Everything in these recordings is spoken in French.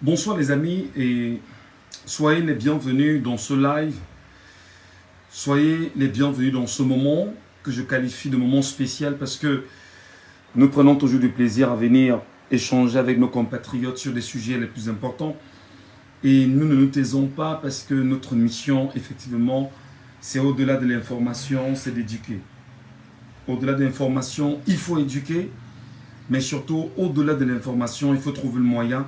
Bonsoir les amis et soyez les bienvenus dans ce live. Soyez les bienvenus dans ce moment que je qualifie de moment spécial parce que nous prenons toujours du plaisir à venir échanger avec nos compatriotes sur des sujets les plus importants. Et nous ne nous taisons pas parce que notre mission, effectivement, c'est au-delà de l'information, c'est d'éduquer. Au-delà de l'information, il faut éduquer, mais surtout, au-delà de l'information, il faut trouver le moyen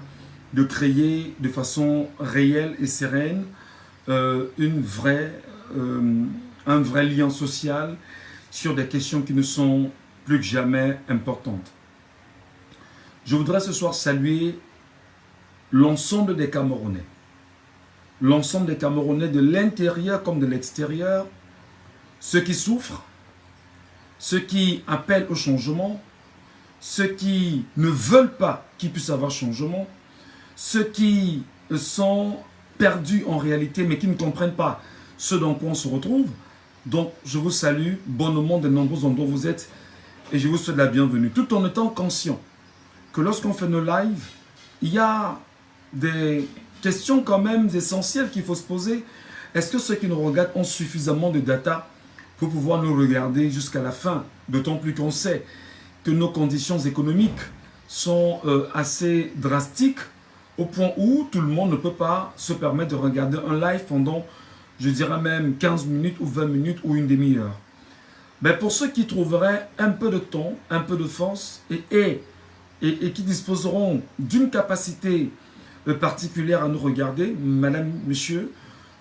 de créer de façon réelle et sereine un vrai lien social sur des questions qui nous sont plus que jamais importantes. Je voudrais ce soir saluer l'ensemble des Camerounais. L'ensemble des Camerounais de l'intérieur comme de l'extérieur, ceux qui souffrent, ceux qui appellent au changement, ceux qui ne veulent pas qu'il puisse y avoir changement, ceux qui sont perdus en réalité mais qui ne comprennent pas ce dans quoi on se retrouve. Donc je vous salue bonnement des nombreux endroits où vous êtes et je vous souhaite la bienvenue. Tout en étant conscient que lorsqu'on fait nos lives, il y a des questions quand même essentielles qu'il faut se poser. Est-ce que ceux qui nous regardent ont suffisamment de data pour pouvoir nous regarder jusqu'à la fin? D'autant plus qu'on sait que nos conditions économiques sont assez drastiques au point où tout le monde ne peut pas se permettre de regarder un live pendant, je dirais même 15 minutes ou 20 minutes ou une demi-heure. Mais pour ceux qui trouveraient un peu de temps, un peu de force et qui disposeront d'une capacité particulière à nous regarder, madame, monsieur,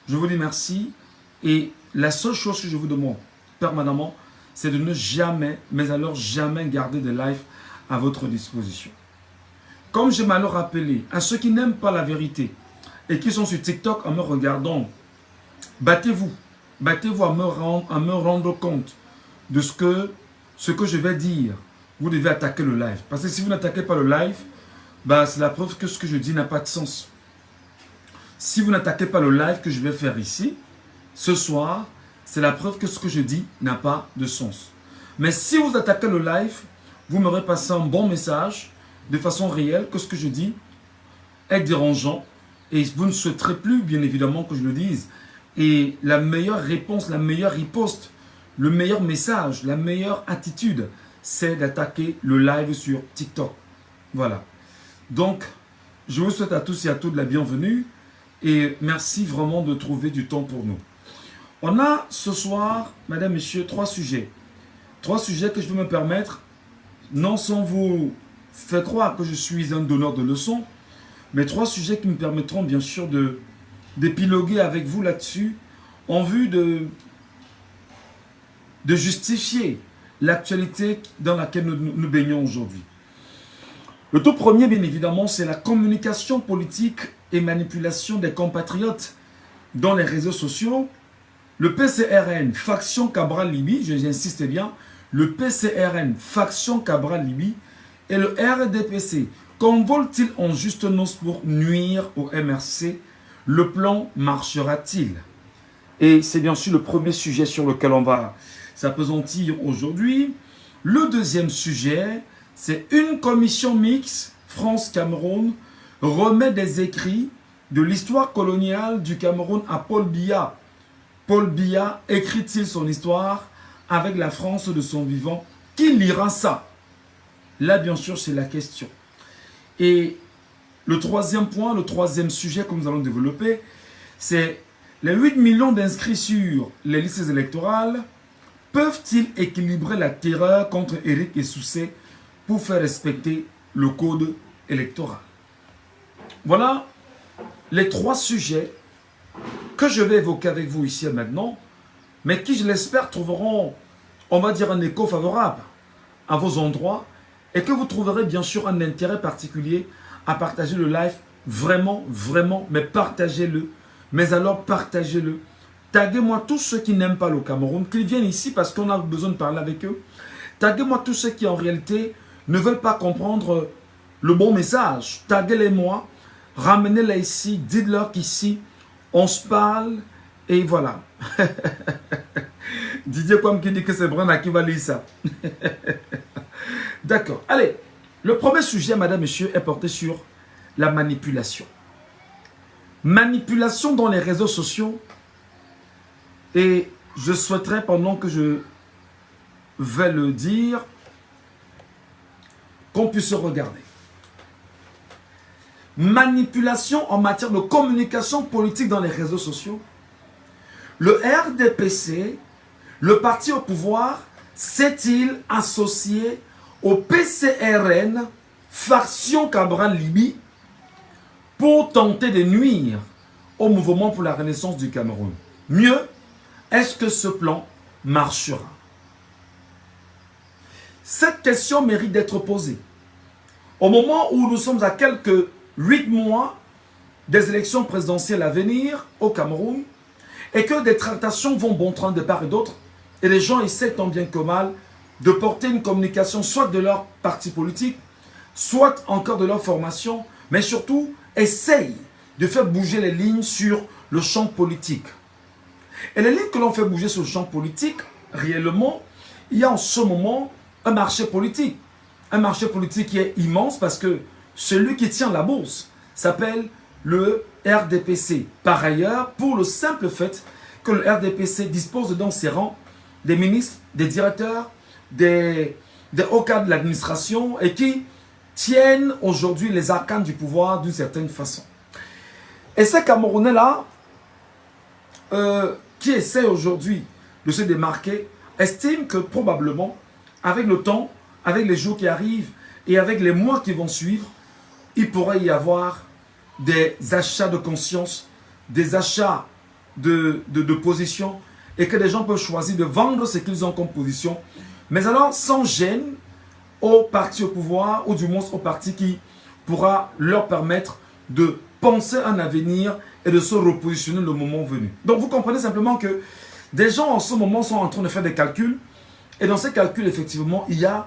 je vous dis merci. Et la seule chose que je vous demande permanemment, c'est de ne jamais, mais alors jamais garder des lives à votre disposition. Comme je m'allais rappeler à ceux qui n'aiment pas la vérité et qui sont sur TikTok en me regardant, battez-vous à me rendre compte de ce que je vais dire. Vous devez attaquer le live. Parce que si vous n'attaquez pas le live, c'est la preuve que ce que je dis n'a pas de sens. Si vous n'attaquez pas le live que je vais faire ici, ce soir, c'est la preuve que ce que je dis n'a pas de sens. Mais si vous attaquez le live, vous m'aurez passé un bon message de façon réelle que ce que je dis est dérangeant et vous ne souhaiterez plus, bien évidemment, que je le dise. Et la meilleure réponse, la meilleure riposte, le meilleur message, la meilleure attitude, c'est d'attaquer le live sur TikTok. Voilà. Donc, je vous souhaite à tous et à toutes la bienvenue et merci vraiment de trouver du temps pour nous. On a ce soir, mesdames, messieurs, trois sujets. Trois sujets que je vais me permettre, non sans vous faire croire que je suis un donneur de leçons, mais trois sujets qui me permettront bien sûr d'épiloguer avec vous là-dessus en vue de justifier l'actualité dans laquelle nous baignons aujourd'hui. Le tout premier, bien évidemment, c'est la communication politique et manipulation des compatriotes dans les réseaux sociaux. Le PCRN, faction Cabral Libye, j'insiste bien, le PCRN, faction Cabral Libye, et le RDPC, convole-t-il en juste noce pour nuire au MRC? Le plan marchera-t-il? Et c'est bien sûr le premier sujet sur lequel on va s'appesantir aujourd'hui. Le deuxième sujet, c'est une commission mixte France-Cameroun remet des écrits de l'histoire coloniale du Cameroun à Paul Biya. Paul Biya écrit-il son histoire avec la France de son vivant? Qui lira ça? Là, bien sûr, c'est la question. Et le troisième point, le troisième sujet que nous allons développer, c'est les 8 millions d'inscrits sur les listes électorales peuvent-ils équilibrer la terreur contre Éric Essoussé pour faire respecter le code électoral? Voilà les trois sujets que je vais évoquer avec vous ici et maintenant, mais qui, je l'espère, trouveront, on va dire, un écho favorable à vos endroits et que vous trouverez bien sûr un intérêt particulier à partager le live. Vraiment, vraiment, mais partagez-le. Mais alors, partagez-le. Taguez-moi tous ceux qui n'aiment pas le Cameroun, qu'ils viennent ici parce qu'on a besoin de parler avec eux. Taguez-moi tous ceux qui, en réalité, ne veulent pas comprendre le bon message. Taguez-les-moi, ramenez-les ici, dites-leur qu'ici, on se parle et voilà. Didier Kwam qui dit que c'est Brana qui va lire ça. D'accord. Allez, le premier sujet, madame, monsieur, est porté sur la manipulation. manipulation dans les réseaux sociaux. Et je souhaiterais, pendant que je vais le dire, qu'on puisse regarder. Manipulation en matière de communication politique dans les réseaux sociaux. Le RDPC, le parti au pouvoir, s'est-il associé au PCRN, faction Cabral Libye, pour tenter de nuire au mouvement pour la renaissance du Cameroun? Mieux, est-ce que ce plan marchera? Cette question mérite d'être posée. Au moment où nous sommes à quelques 8 mois des élections présidentielles à venir au Cameroun, et que des tractations vont bon train de part et d'autre, et les gens essaient tant bien que mal de porter une communication soit de leur parti politique, soit encore de leur formation, mais surtout essayent de faire bouger les lignes sur le champ politique. Et les lignes que l'on fait bouger sur le champ politique, réellement, il y a en ce moment un marché politique. Un marché politique qui est immense parce que celui qui tient la bourse s'appelle le RDPC. Par ailleurs, pour le simple fait que le RDPC dispose dans ses rangs des ministres, des directeurs, des hauts cadres de l'administration et qui tiennent aujourd'hui les arcanes du pouvoir d'une certaine façon. Et ces Camerounais-là, qui essaient aujourd'hui de se démarquer, estiment que probablement, avec le temps, avec les jours qui arrivent et avec les mois qui vont suivre, il pourrait y avoir des achats de conscience, des achats de position, et que les gens peuvent choisir de vendre ce qu'ils ont comme position, mais alors sans gêne au parti au pouvoir, ou du moins au parti qui pourra leur permettre de penser un avenir et de se repositionner le moment venu. Donc vous comprenez simplement que des gens en ce moment sont en train de faire des calculs, et dans ces calculs, effectivement, il y a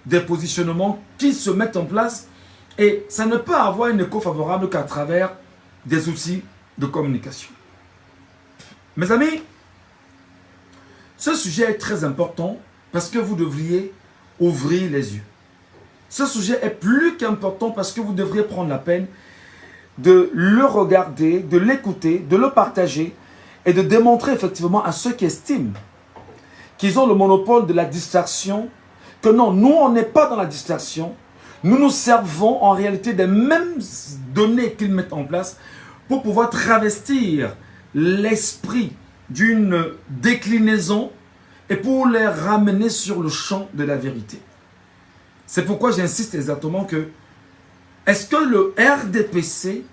des positionnements qui se mettent en place, et ça ne peut avoir un écho favorable qu'à travers des outils de communication. Mes amis, ce sujet est très important parce que vous devriez ouvrir les yeux. Ce sujet est plus qu'important parce que vous devriez prendre la peine de le regarder, de l'écouter, de le partager et de démontrer effectivement à ceux qui estiment qu'ils ont le monopole de la distraction, que non, nous on n'est pas dans la distraction, nous nous servons en réalité des mêmes données qu'ils mettent en place pour pouvoir travestir l'esprit d'une déclinaison et pour les ramener sur le champ de la vérité. C'est pourquoi j'insiste exactement que est-ce que le RDPC,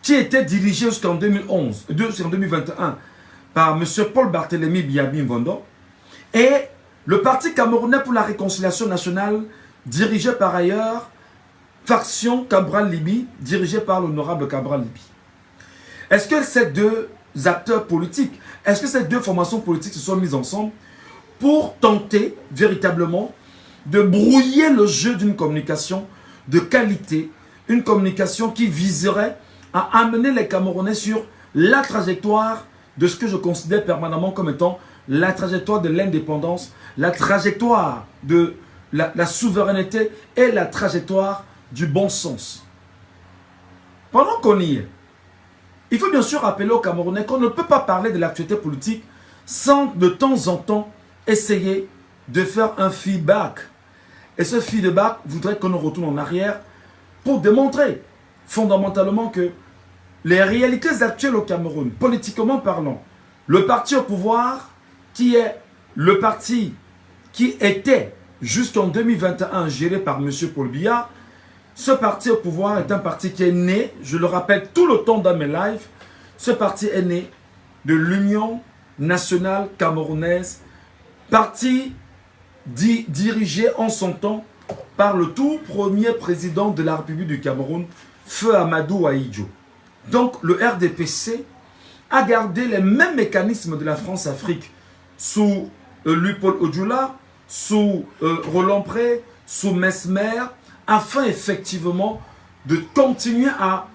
qui était dirigé jusqu'en 2021 par M. Paul Barthélémy Biabi Mvondo, et le Parti camerounais pour la réconciliation nationale, dirigé par ailleurs, faction Cabral Libye, dirigé par l'honorable Cabral Libye. Est-ce que ces deux acteurs politiques, est-ce que ces deux formations politiques se sont mises ensemble pour tenter véritablement de brouiller le jeu d'une communication de qualité, une communication qui viserait à amener les Camerounais sur la trajectoire de ce que je considère permanemment comme étant la trajectoire de l'indépendance, la trajectoire de la souveraineté et la trajectoire du bon sens. Pendant qu'on y est, il faut bien sûr rappeler aux Camerounais qu'on ne peut pas parler de l'actualité politique sans de temps en temps essayer de faire un feedback. Et ce feedback voudrait qu'on retourne en arrière pour démontrer fondamentalement que les réalités actuelles au Cameroun, politiquement parlant, le parti au pouvoir, qui est le parti qui était jusqu'en 2021 géré par M. Paul Biya, ce parti au pouvoir est un parti qui est né, je le rappelle tout le temps dans mes lives, ce parti est né de l'Union nationale camerounaise, parti dirigé en son temps par le tout premier président de la République du Cameroun, Feu Amadou Ahidjo. Donc le RDPC a gardé les mêmes mécanismes de la France-Afrique sous Lupaul Odjoula, sous Roland Pré, sous Mesmer, afin effectivement de continuer à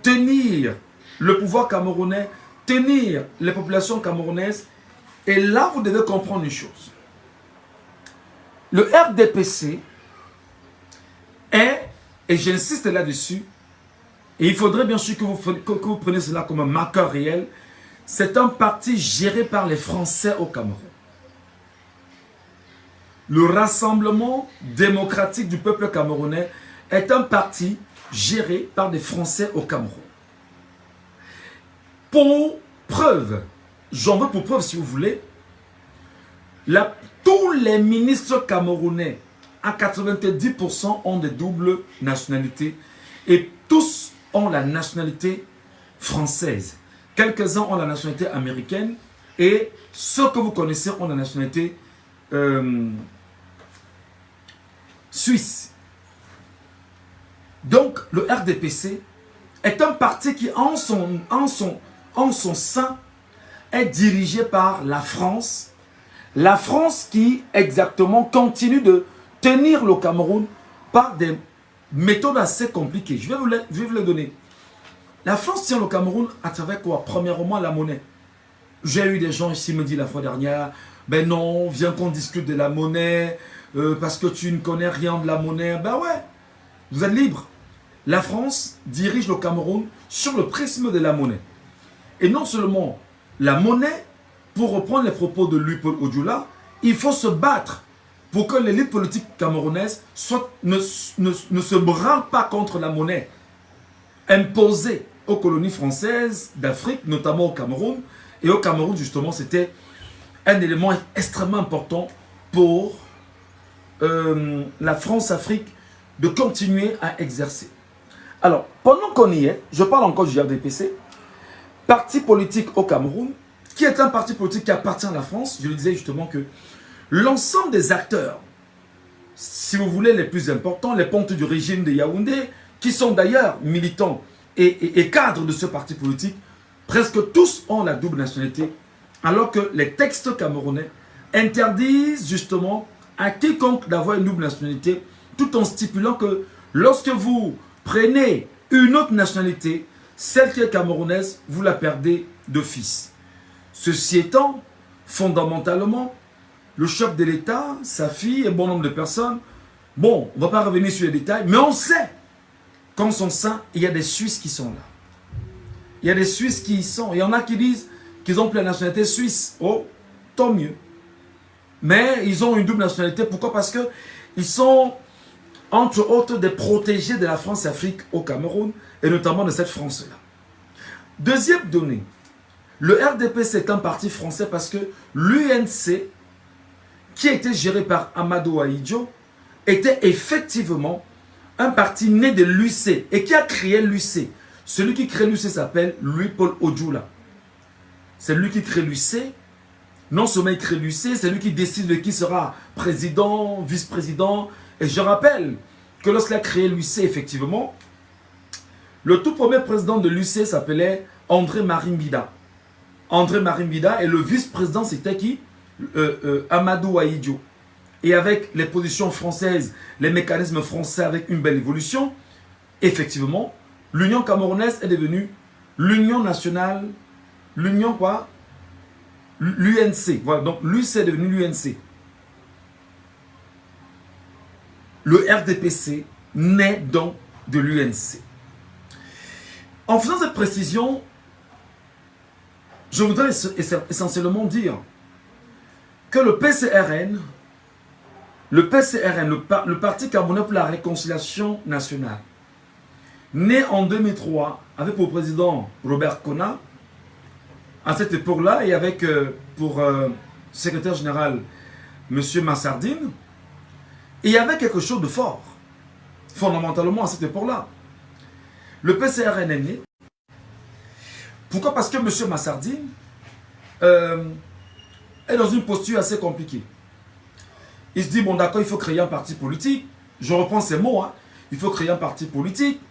tenir le pouvoir camerounais, tenir les populations camerounaises. Et là, vous devez comprendre une chose. Le RDPC est, et j'insiste là-dessus, et il faudrait bien sûr que vous preniez cela comme un marqueur réel, c'est un parti géré par les Français au Cameroun. Le Rassemblement démocratique du peuple camerounais est un parti géré par des Français au Cameroun. Pour preuve, j'en veux pour preuve si vous voulez, tous les ministres camerounais, à 90% ont des doubles nationalités et tous ont la nationalité française. Quelques-uns ont la nationalité américaine et ceux que vous connaissez ont la nationalité suisse. Donc, le RDPC est un parti qui, en son sein, est dirigé par la France. La France qui, exactement, continue de tenir le Cameroun par des méthodes assez compliquées. Je vais vous les donner. La France tient le Cameroun à travers quoi? Premièrement, la monnaie. J'ai eu des gens ici me disent la fois dernière, ben non, viens qu'on discute de la monnaie, parce que tu ne connais rien de la monnaie. Ben ouais, vous êtes libre. La France dirige le Cameroun sur le prisme de la monnaie. Et non seulement la monnaie, pour reprendre les propos de Louis-Paul Odjoula, il faut se battre pour que l'élite politique camerounaise ne se branle pas contre la monnaie imposée aux colonies françaises d'Afrique, notamment au Cameroun. Et au Cameroun, justement, c'était un élément extrêmement important pour la France-Afrique de continuer à exercer. Alors, pendant qu'on y est, je parle encore du RDPC, parti politique au Cameroun, qui est un parti politique qui appartient à la France. Je le disais justement que l'ensemble des acteurs, si vous voulez, les plus importants, les pontes du régime de Yaoundé, qui sont d'ailleurs militants et cadres de ce parti politique, presque tous ont la double nationalité, alors que les textes camerounais interdisent justement à quiconque d'avoir une double nationalité, tout en stipulant que lorsque vous prenez une autre nationalité, celle qui est camerounaise, vous la perdez d'office. Ceci étant, fondamentalement, le chef de l'État, sa fille et bon nombre de personnes, bon, on ne va pas revenir sur les détails, mais on sait qu'en son sein, il y a des Suisses qui sont là. Il y a des Suisses qui y sont. Il y en a qui disent qu'ils ont pris la nationalité suisse. Oh, tant mieux. Mais ils ont une double nationalité. Pourquoi? Parce qu'ils sont, entre autres, des protégés de la France-Afrique au Cameroun, et notamment de cette France-là. Deuxième donnée, le RDPC est un parti français parce que l'UNC, qui était géré par Amadou Ahidjo, était effectivement un parti né de l'UC et qui a créé l'UC. Celui qui crée l'UC s'appelle Louis-Paul Odjoula. C'est lui qui crée l'UC. Non seulement il crée l'UC, c'est lui qui décide de qui sera président, vice-président. Et je rappelle que lorsqu'il a créé l'UC, effectivement, le tout premier président de l'UC s'appelait André-Marie Mbida. André-Marie Mbida et le vice-président c'était qui? Amadou Ahidjo. Et avec les positions françaises, les mécanismes français avec une belle évolution, effectivement, l'Union camerounaise est devenue l'Union nationale, l'Union quoi? L'UNC. Voilà, donc l'UC est devenu l'UNC. Le RDPC naît donc de l'UNC. En faisant cette précision, je voudrais essentiellement dire que le PCRN, le Parti Camerounais pour la Réconciliation Nationale, né en 2003 avec pour président Robert Kona, à cette époque-là, et avec pour secrétaire général M. Massardine, il y avait quelque chose de fort, fondamentalement à cette époque-là. Le PCRN est né. Pourquoi? Parce que M. Massardine est dans une posture assez compliquée. Il se dit, bon d'accord, il faut créer un parti politique. Je reprends ces mots, hein. Il faut créer un parti politique.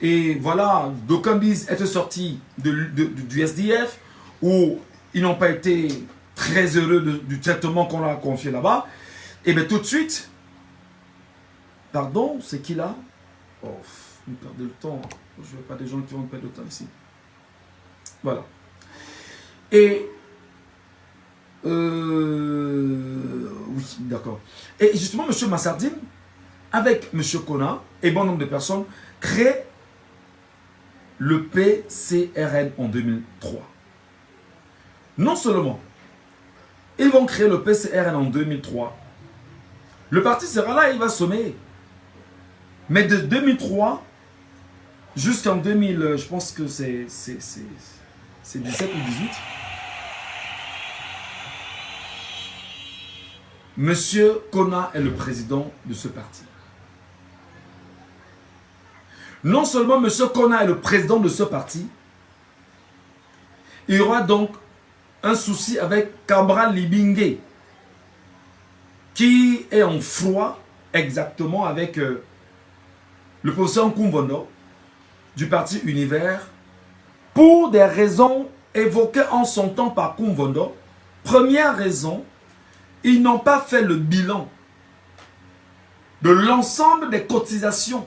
Et voilà, d'aucuns disent être sortis du SDF, où ils n'ont pas été très heureux du traitement qu'on leur a confié là-bas. Et bien tout de suite, pardon, c'est qui là? Oh, vous perdez le temps. Je ne veux pas des gens qui vont perdre le temps ici. Voilà. Et oui, d'accord. Et justement, M. Massardine, avec M. Kona et bon nombre de personnes, crée le PCRN en 2003. Non seulement ils vont créer le PCRN en 2003, le parti sera là et il va sommer. Mais de 2003 jusqu'en 2000, je pense que c'est 17 ou 18, Monsieur Kona est le président de ce parti. Non seulement Monsieur Kona est le président de ce parti, il y aura donc un souci avec Cabral Libingue, qui est en froid exactement avec le professeur Nkumvondo du parti Univers, pour des raisons évoquées en son temps par Nkumvondo. Première raison, ils n'ont pas fait le bilan de l'ensemble des cotisations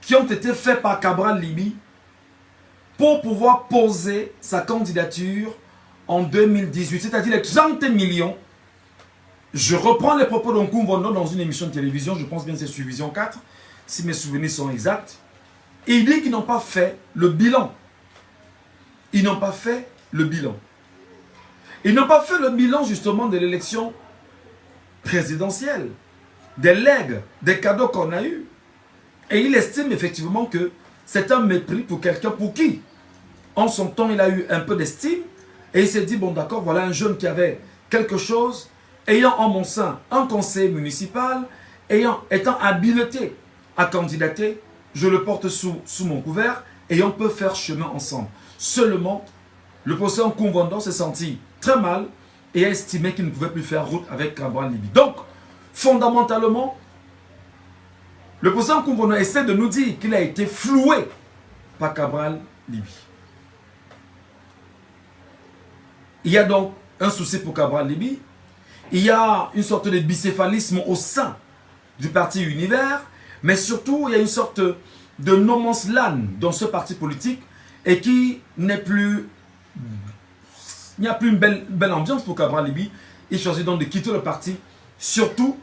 qui ont été faites par Cabral Libi pour pouvoir poser sa candidature en 2018, c'est-à-dire les 30 millions. Je reprends les propos de Nkumvondo dans une émission de télévision, je pense bien que c'est sur Vision 4, si mes souvenirs sont exacts. Il dit qu'ils n'ont pas fait le bilan. Ils n'ont pas fait le bilan. Ils n'ont pas fait le bilan justement de l'élection présidentielle, des legs, des cadeaux qu'on a eus. Et il estime effectivement que c'est un mépris pour quelqu'un pour qui, en son temps, il a eu un peu d'estime. Et il s'est dit, bon d'accord, voilà un jeune qui avait quelque chose, ayant en mon sein un conseil municipal, étant habilité à candidater, je le porte sous mon couvert et on peut faire chemin ensemble. Seulement, le professeur Nkumvondo s'est senti très mal et a estimé qu'il ne pouvait plus faire route avec Cabral Libi. Donc, fondamentalement, le professeur Nkumvondo essaie de nous dire qu'il a été floué par Cabral Libi. Il y a donc un souci pour Cabral Libi. Il y a une sorte de bicéphalisme au sein du parti Univers, mais surtout, il y a une sorte de no man's land dans ce parti politique et qui n'est plus... Il n'y a plus une belle ambiance pour Cabral Libi. Il choisit donc de quitter le parti, surtout,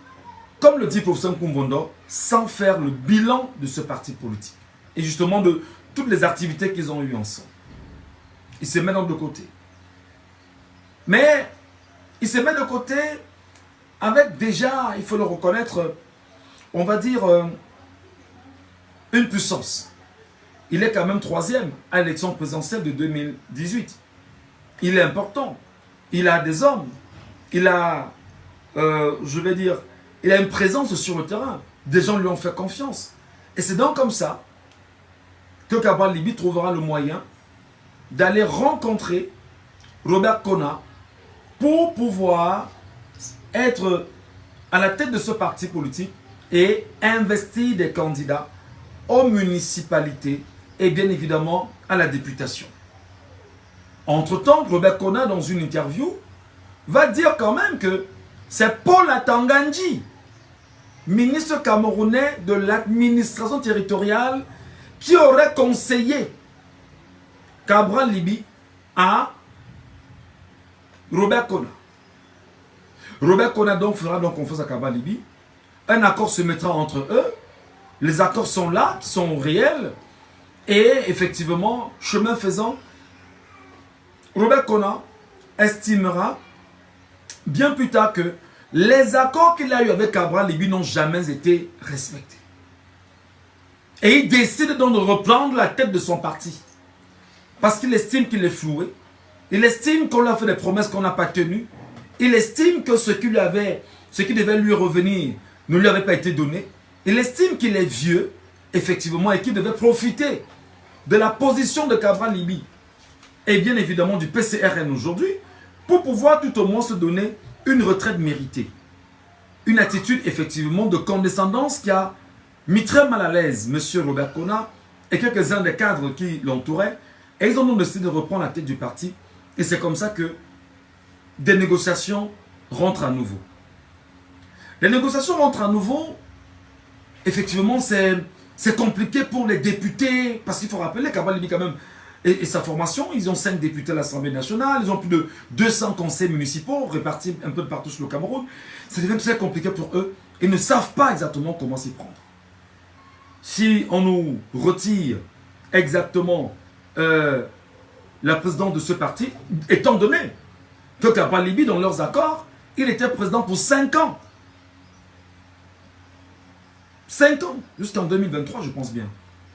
comme le dit le professeur Nkumvondo, sans faire le bilan de ce parti politique. Et justement de toutes les activités qu'ils ont eues ensemble. Il se met donc de côté. Mais il se met de côté avec déjà, il faut le reconnaître, on va dire, une puissance. Il est quand même 3e à l'élection présidentielle de 2018. Il est important. Il a des hommes. Il a, je vais dire, il a une présence sur le terrain. Des gens lui ont fait confiance. Et c'est donc comme ça que Cabral Libi trouvera le moyen d'aller rencontrer Robert Kona pour pouvoir être à la tête de ce parti politique et investir des candidats aux municipalités et bien évidemment à la députation. Entre-temps, Robert Kona, dans une interview, va dire quand même que c'est Paul Atangandji, ministre camerounais de l'administration territoriale, qui aurait conseillé Cabral Libi à Robert Kona. Robert Kona donc fera donc confiance à Cabral Libi. Un accord se mettra entre eux. Les accords sont là, qui sont réels. Et effectivement, chemin faisant, Robert Kona estimera bien plus tard que les accords qu'il a eu avec Cabral Libi n'ont jamais été respectés. Et il décide donc de reprendre la tête de son parti. Parce qu'il estime qu'il est floué. Il estime qu'on lui a fait des promesses qu'on n'a pas tenues. Il estime que ce qui devait lui revenir ne lui avait pas été donné. Il estime qu'il est vieux, effectivement, et qu'il devait profiter de la position de Cabral Libi et bien évidemment du PCRN aujourd'hui pour pouvoir tout au moins se donner une retraite méritée. Une attitude effectivement de condescendance qui a mis très mal à l'aise M. Robert Kona et quelques-uns des cadres qui l'entouraient. Et ils ont donc décidé de reprendre la tête du parti. Et c'est comme ça que des négociations rentrent à nouveau. Les négociations rentrent à nouveau. Effectivement, c'est compliqué pour les députés. Parce qu'il faut rappeler Cabral Libi quand même et sa formation. Ils ont 5 députés à l'Assemblée nationale. Ils ont plus de 200 conseils municipaux répartis un peu partout sur le Cameroun. Ça devient très compliqué pour eux. Ils ne savent pas exactement comment s'y prendre. Si on nous retire exactement la présidence de ce parti, étant donné que Cabral Libi, dans leurs accords, il était président pour 5 ans. 5 ans, jusqu'en 2023, je pense bien.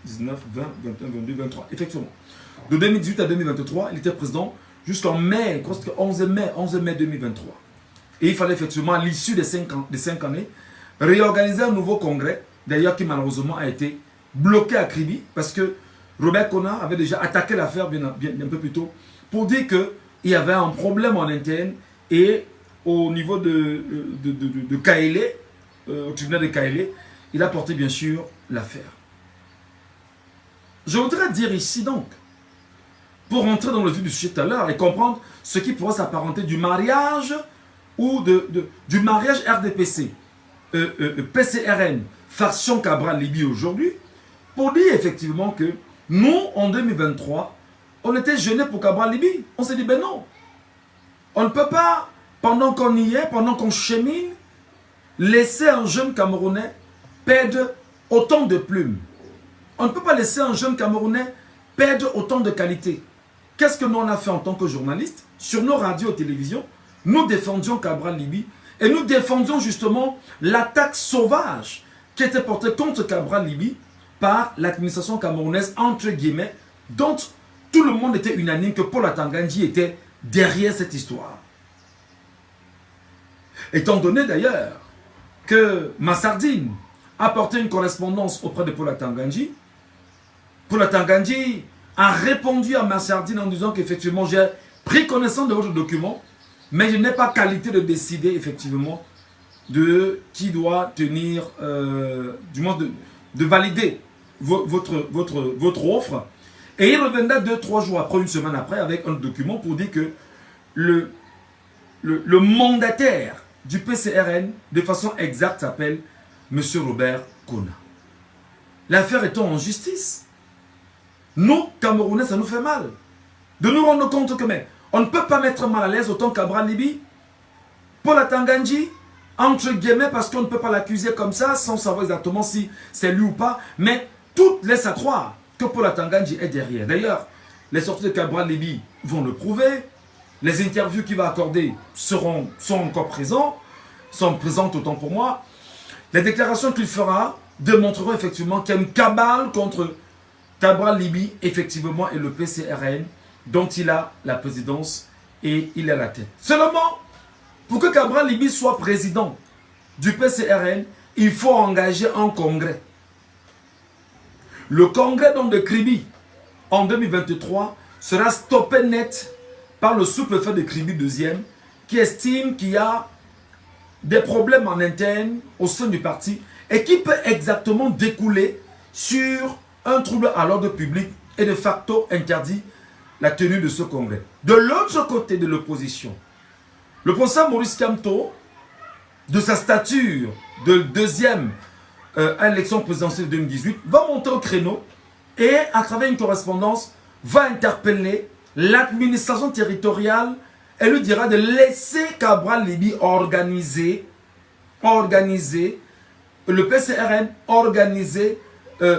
19, 20, 21, 22, 23, effectivement. De 2018 à 2023, il était président jusqu'en mai, 11 mai 2023. Et il fallait effectivement, à l'issue des 5 années, réorganiser un nouveau congrès, d'ailleurs qui malheureusement a été bloqué à Kribi, parce que Robert Kona avait déjà attaqué l'affaire un peu plus tôt, pour dire qu'il y avait un problème en interne, et au niveau de Kaélé, au tribunal de Kaélé, il a porté bien sûr l'affaire. Je voudrais dire ici donc, pour rentrer dans le vif du sujet tout à l'heure et comprendre ce qui pourrait s'apparenter du mariage ou du mariage RDPC, PCRN, faction Cabral Libi aujourd'hui, pour dire effectivement que nous, en 2023, on était gênés pour Cabral Libi. On s'est dit, ben non, on ne peut pas, pendant qu'on y est, pendant qu'on chemine, laisser un jeune Camerounais perdre autant de plumes. On ne peut pas laisser un jeune Camerounais perdre autant de qualité. Qu'est-ce que nous on a fait en tant que journalistes? Sur nos radios et télévisions, nous défendions Cabral Libi et nous défendions justement l'attaque sauvage qui était portée contre Cabral Libi par l'administration camerounaise, entre guillemets, dont tout le monde était unanime que Paul Atangandji était derrière cette histoire. Étant donné d'ailleurs que Massardine a porté une correspondance auprès de Paul Atangandji, Paul Atangandji a répondu à Massardine en disant qu'effectivement j'ai pris connaissance de votre document, mais je n'ai pas qualité de décider effectivement de qui doit tenir, du moins de valider votre offre. Et il reviendra 2-3 jours après, une semaine après, avec un document pour dire que le mandataire du PCRN, de façon exacte, s'appelle M. Robert Kona. L'affaire étant en justice, nous, Camerounais, ça nous fait mal. De nous rendre compte que, mais, on ne peut pas mettre mal à l'aise autant Cabral Libi, Paul Atangandji, entre guillemets, parce qu'on ne peut pas l'accuser comme ça, sans savoir exactement si c'est lui ou pas, mais tout laisse à croire que Paul Atangandji est derrière. D'ailleurs, les sorties de Cabral Libi vont le prouver, les interviews qu'il va accorder sont encore présentes, sont présentes autant pour moi. Les déclarations qu'il fera démontreront effectivement qu'il y a une cabale contre Cabral Libi, effectivement, et le PCRN, dont il a la présidence et il est à la tête. Seulement, pour que Cabral Libi soit président du PCRN, il faut engager un congrès. Le congrès donc de Kribi, en 2023, sera stoppé net par le sous-préfet de Kribi 2e, qui estime qu'il y a des problèmes en interne au sein du parti et qui peut exactement découler sur un trouble à l'ordre public et de facto interdit la tenue de ce congrès. De l'autre côté de l'opposition, le professeur Maurice Kamto, de sa stature de deuxième à l'élection présidentielle de 2018, va monter au créneau et, à travers une correspondance, va interpeller l'administration territoriale et lui dira de laisser Cabral Libi organiser le PCRN, organiser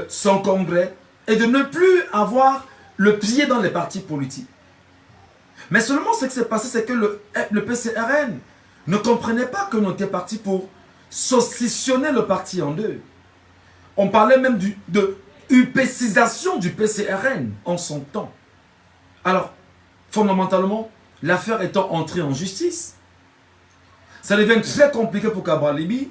son congrès et de ne plus avoir le pied dans les partis politiques. Mais seulement ce qui s'est passé, c'est que le PCRN ne comprenait pas que nous étions partis pour saucissonner le parti en deux. On parlait même de UPCisation du PCRN en son temps. Alors, fondamentalement, l'affaire étant entrée en justice, ça devient très compliqué pour Cabral Libi.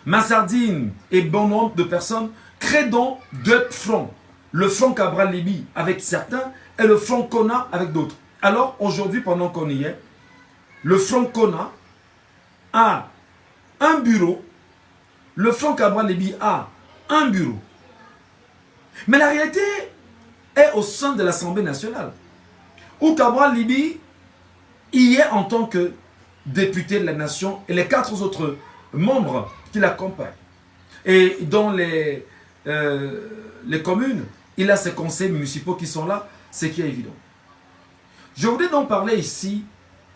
Massardine et bon nombre de personnes créent donc deux fronts. Le front Cabral Libi avec certains et le front Kona avec d'autres. Alors, aujourd'hui, pendant qu'on y est, le front Kona a un bureau, le front Cabral Libi a un bureau. Mais la réalité est au sein de l'Assemblée nationale, où Cabral Libi y est en tant que député de la nation et les 4 autres membres qui l'accompagnent. Et dans les communes, il a ses conseils municipaux qui sont là, ce qui est évident. Je voudrais donc parler ici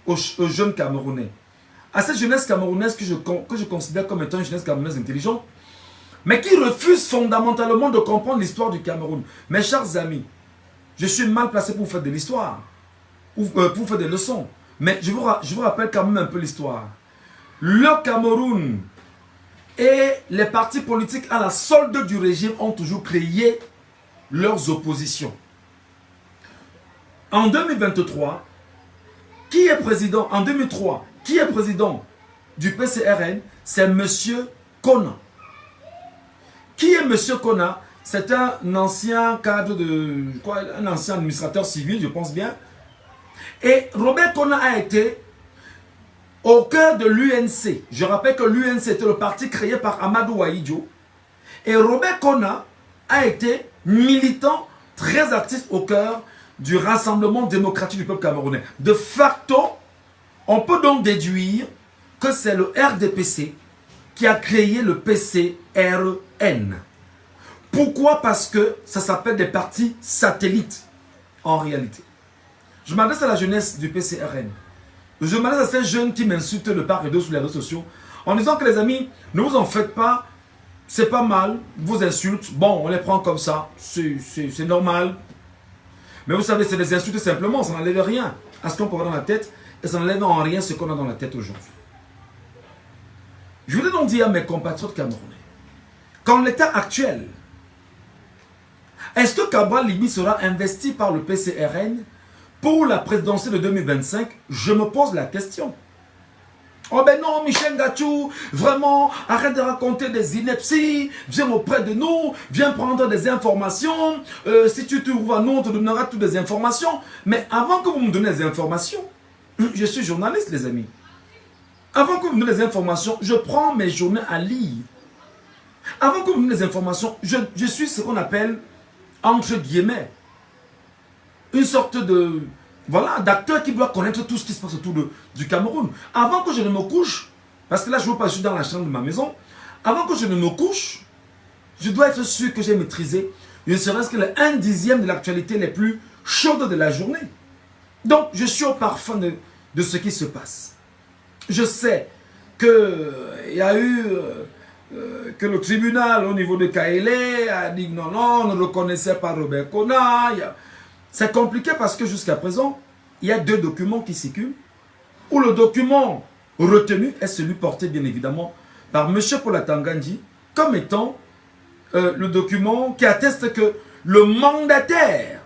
aux jeunes Camerounais, à cette jeunesse camerounaise que je considère comme étant une jeunesse camerounaise intelligente, mais qui refuse fondamentalement de comprendre l'histoire du Cameroun. Mes chers amis, je suis mal placé pour faire de l'histoire, pour faire des leçons. Mais je vous rappelle quand même un peu l'histoire. Le Cameroun et les partis politiques à la solde du régime ont toujours créé leurs oppositions. En 2023, qui est président? En 2003, qui est président du PCRN? C'est M. Kona. Qui est M. Kona? C'est un ancien cadre de... un ancien administrateur civil, je pense bien. Et Robert Kona a été au cœur de l'UNC. Je rappelle que l'UNC était le parti créé par Amadou Wahidjo. Et Robert Kona a été militant très actif au cœur du Rassemblement démocratique du peuple camerounais. De facto, on peut donc déduire que c'est le RDPC qui a créé le PCRN. Pourquoi? Parce que ça s'appelle des partis satellites, en réalité. Je m'adresse à la jeunesse du PCRN. Je m'adresse à ces jeunes qui m'insultent de part et d'autre sur les réseaux sociaux, en disant que les amis, ne vous en faites pas, c'est pas mal, vos insultes, bon, on les prend comme ça, c'est normal. Mais vous savez, c'est des insultes simplement, ça n'enlève rien à ce qu'on peut avoir dans la tête, et ça n'enlève en rien ce qu'on a dans la tête aujourd'hui. Je voudrais donc dire à mes compatriotes camerounais, qu'en l'état actuel, est-ce que Cabral Libi sera investi par le PCRN pour la présidentielle de 2025? Je me pose la question. Oh ben non, Michel Gachou, vraiment, arrête de raconter des inepties, viens auprès de nous, viens prendre des informations, si tu trouves à nous, on te donnera toutes les informations. Mais avant que vous me donnez les informations, je suis journaliste les amis, avant que vous me donnez les informations, je prends mes journées à lire. Avant que vous me donnez les informations, je suis ce qu'on appelle, entre guillemets, une sorte de... voilà, d'acteur qui doit connaître tout ce qui se passe autour du Cameroun. Avant que je ne me couche, parce que là je ne veux pas, je suis dans la chambre de ma maison, avant que je ne me couche, je dois être sûr que j'ai maîtrisé ne serait-ce que le 1/10 de l'actualité les plus chaudes de la journée. Donc je suis au parfum de ce qui se passe. Je sais qu'il y a eu... que le tribunal au niveau de Kaélé a dit non, non, on ne reconnaissait pas Robert Kona. C'est compliqué parce que jusqu'à présent, il y a deux documents qui circulent, où le document retenu est celui porté bien évidemment par M. Paul Atangandji, comme étant le document qui atteste que le mandataire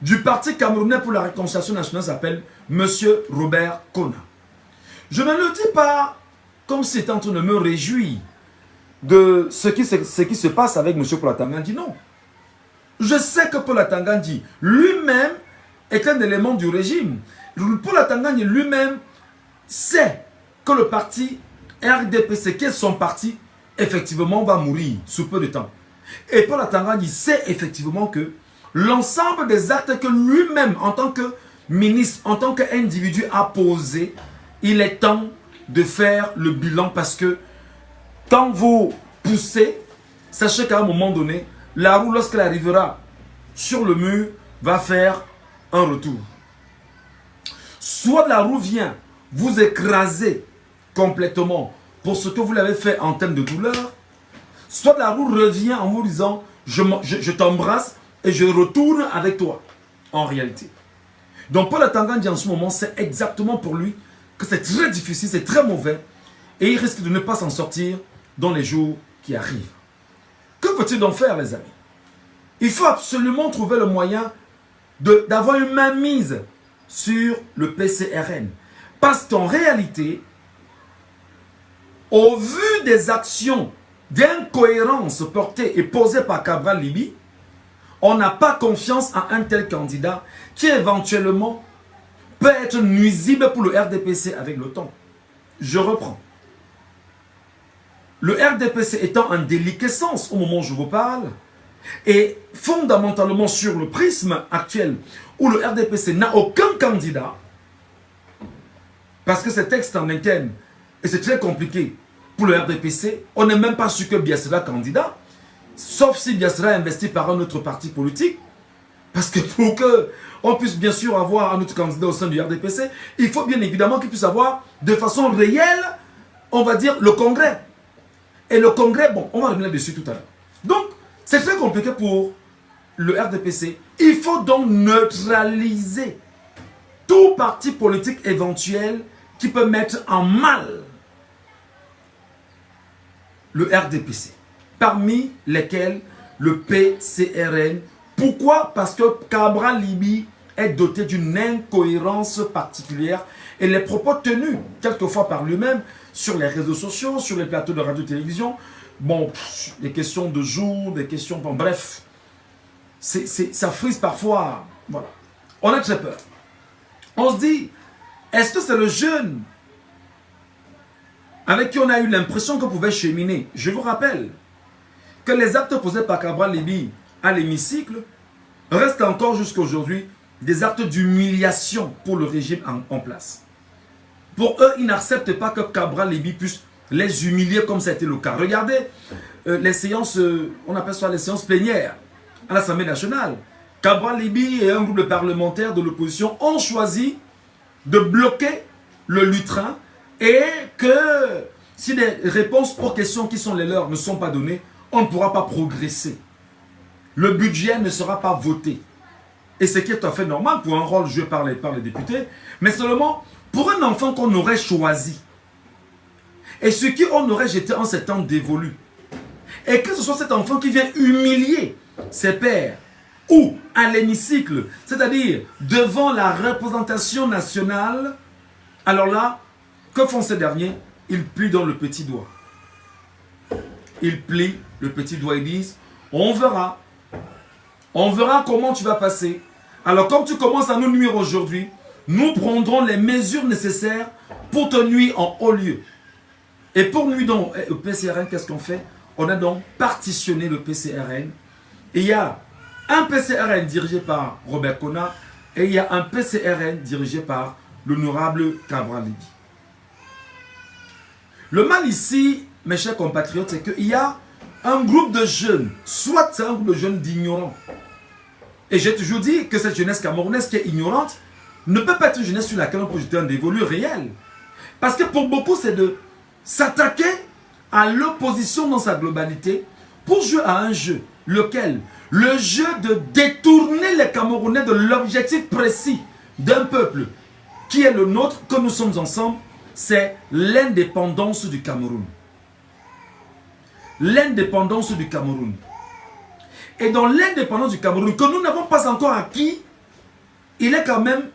du Parti camerounais pour la réconciliation nationale s'appelle M. Robert Kona. Je ne le dis pas comme si c'était en train de me réjouir de ce qui se passe avec M. Paul Atangandji, non. Je sais que Paul Atangandji lui-même est un élément du régime. Paul Atangandji lui-même sait que le parti RDPC, qui est son parti, effectivement va mourir sous peu de temps. Et Paul Atangandji sait effectivement que l'ensemble des actes que lui-même, en tant que ministre, en tant qu'individu, a posé, il est temps de faire le bilan parce que quand vous poussez, sachez qu'à un moment donné, la roue, lorsqu'elle arrivera sur le mur, va faire un retour. Soit la roue vient vous écraser complètement pour ce que vous l'avez fait en termes de douleur, soit la roue revient en vous disant je t'embrasse et je retourne avec toi, en réalité. Donc Paul Atangandji en ce moment, c'est exactement pour lui que c'est très difficile, c'est très mauvais et il risque de ne pas s'en sortir dans les jours qui arrivent. Que faut-il donc faire, les amis? Il faut absolument trouver le moyen d'avoir une mainmise sur le PCRN. Parce qu'en réalité, au vu des actions d'incohérence portées et posées par Cabral Libi, on n'a pas confiance en un tel candidat qui éventuellement peut être nuisible pour le RDPC avec le temps. Je reprends. Le RDPC étant en déliquescence au moment où je vous parle, et fondamentalement sur le prisme actuel où le RDPC n'a aucun candidat, parce que c'est texte en interne, et c'est très compliqué pour le RDPC, on n'est même pas sûr que Biya sera candidat, sauf si Biya sera investi par un autre parti politique, parce que pour qu'on puisse bien sûr avoir un autre candidat au sein du RDPC, il faut bien évidemment qu'il puisse avoir de façon réelle, on va dire, le congrès. Et le Congrès, bon, on va revenir dessus tout à l'heure. Donc, c'est très compliqué pour le RDPC. Il faut donc neutraliser tout parti politique éventuel qui peut mettre en mal le RDPC. Parmi lesquels le PCRN. Pourquoi? Parce que Cabral Libye est doté d'une incohérence particulière et les propos tenus quelquefois par lui-même sur les réseaux sociaux, sur les plateaux de radio-télévision, bon, des questions de jour, des questions, bon, bref, ça frise parfois, voilà. On a très peur. On se dit, est-ce que c'est le jeune avec qui on a eu l'impression qu'on pouvait cheminer? Je vous rappelle que les actes posés par Cabral Libye à l'hémicycle restent encore jusqu'à aujourd'hui des actes d'humiliation pour le régime en place. Pour eux, ils n'acceptent pas que Cabral Libye puisse les humilier comme ça a été le cas. Regardez les séances, on appelle ça les séances plénières à l'Assemblée nationale. Cabral Libye et un groupe de parlementaires de l'opposition ont choisi de bloquer le lutrin et que si des réponses aux questions qui sont les leurs ne sont pas données, on ne pourra pas progresser. Le budget ne sera pas voté. Et ce qui est tout à fait normal pour un rôle joué par les députés, mais seulement pour un enfant qu'on aurait choisi. Et ce qui on aurait jeté en ces temps dévolus. Et que ce soit cet enfant qui vient humilier ses pairs, ou à l'hémicycle, c'est-à-dire devant la représentation nationale, alors là, que font ces derniers? Ils plient dans le petit doigt. Ils plient le petit doigt et disent, on verra comment tu vas passer. Alors comme tu commences à nous nuire aujourd'hui, nous prendrons les mesures nécessaires pour te nuire en haut lieu. Et pour nuire donc au PCRN, qu'est-ce qu'on fait? On a donc partitionné le PCRN. Et il y a un PCRN dirigé par Robert Kona et il y a un PCRN dirigé par l'honorable Cabral Libye. Le mal ici, mes chers compatriotes, c'est qu'il y a un groupe de jeunes, soit c'est un groupe de jeunes d'ignorants. Et j'ai toujours dit que cette jeunesse camerounaise qui est ignorante ne peut pas être une jeunesse sur laquelle on peut jeter un dévolu réel. Parce que pour beaucoup, c'est de s'attaquer à l'opposition dans sa globalité pour jouer à un jeu. Lequel? Le jeu de détourner les Camerounais de l'objectif précis d'un peuple qui est le nôtre, que nous sommes ensemble, c'est l'indépendance du Cameroun. L'indépendance du Cameroun. Et dans l'indépendance du Cameroun, que nous n'avons pas encore acquis, il est quand même,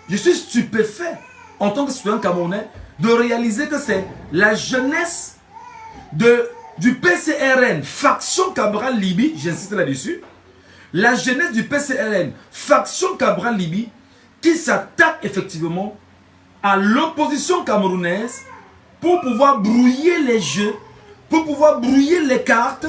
je suis stupéfait en tant que citoyen camerounais de réaliser que c'est la jeunesse du PCRN, faction Cabral Libye, j'insiste là-dessus, la jeunesse du PCRN, faction Cabral Libye, qui s'attaque effectivement à l'opposition camerounaise pour pouvoir brouiller les jeux, pour pouvoir brouiller les cartes,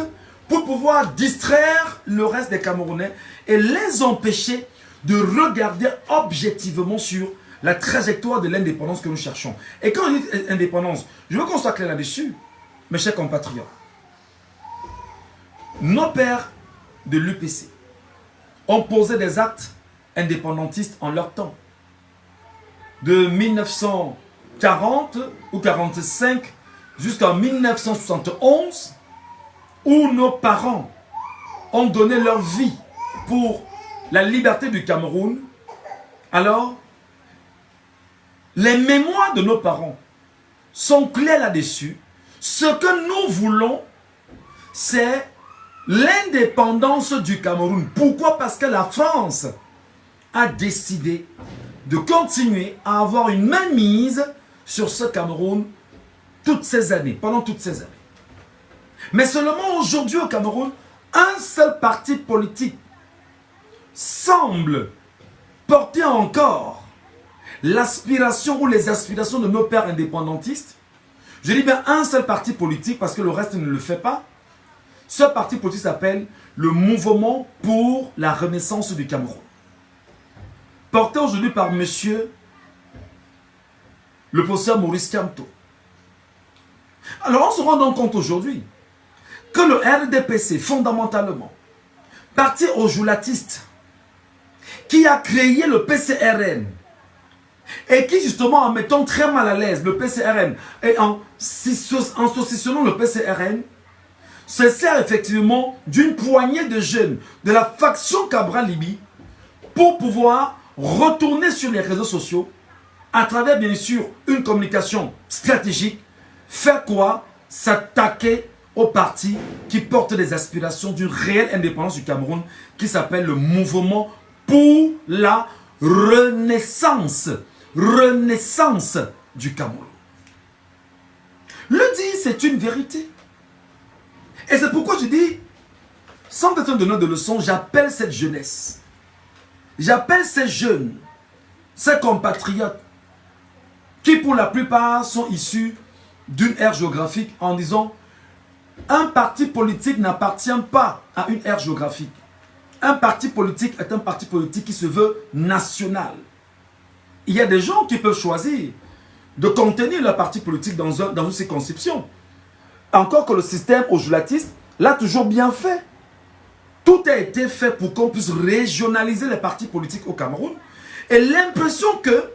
pour pouvoir distraire le reste des Camerounais et les empêcher de regarder objectivement sur la trajectoire de l'indépendance que nous cherchons. Et quand on dit indépendance, je veux qu'on soit clair là-dessus, mes chers compatriotes. Nos pères de l'UPC ont posé des actes indépendantistes en leur temps. De 1940 ou 1945 jusqu'en 1971, où nos parents ont donné leur vie pour la liberté du Cameroun. Alors, les mémoires de nos parents sont clairs là-dessus. Ce que nous voulons, c'est l'indépendance du Cameroun. Pourquoi? Parce que la France a décidé de continuer à avoir une mainmise sur ce Cameroun toutes ces années, pendant toutes ces années. Mais seulement aujourd'hui au Cameroun, un seul parti politique semble porter encore l'aspiration ou les aspirations de nos pères indépendantistes. Je dis bien un seul parti politique parce que le reste ne le fait pas. Ce parti politique s'appelle le Mouvement pour la Renaissance du Cameroun. Porté aujourd'hui par monsieur le professeur Maurice Kamto. Alors on se rend donc compte aujourd'hui que le RDPC, fondamentalement, parti au joulatiste, qui a créé le PCRN, et qui justement en mettant très mal à l'aise le PCRN et en saucissonnant le PCRN, se sert effectivement d'une poignée de jeunes de la faction Cabral Libye pour pouvoir retourner sur les réseaux sociaux à travers bien sûr une communication stratégique. Faire quoi? S'attaquer au parti qui porte des aspirations d'une réelle indépendance du Cameroun, qui s'appelle le Mouvement pour la Renaissance. Renaissance du Cameroun. Le dit, c'est une vérité. Et c'est pourquoi je dis, sans être un donneur de leçons, j'appelle cette jeunesse, j'appelle ces jeunes, ces compatriotes, qui pour la plupart sont issus d'une ère géographique, en disant, un parti politique n'appartient pas à une ère géographique. Un parti politique est un parti politique qui se veut national. Il y a des gens qui peuvent choisir de contenir leur parti politique dans une circonscription. Encore que le système ojoulatiste l'a toujours bien fait. Tout a été fait pour qu'on puisse régionaliser les partis politiques au Cameroun. Et l'impression que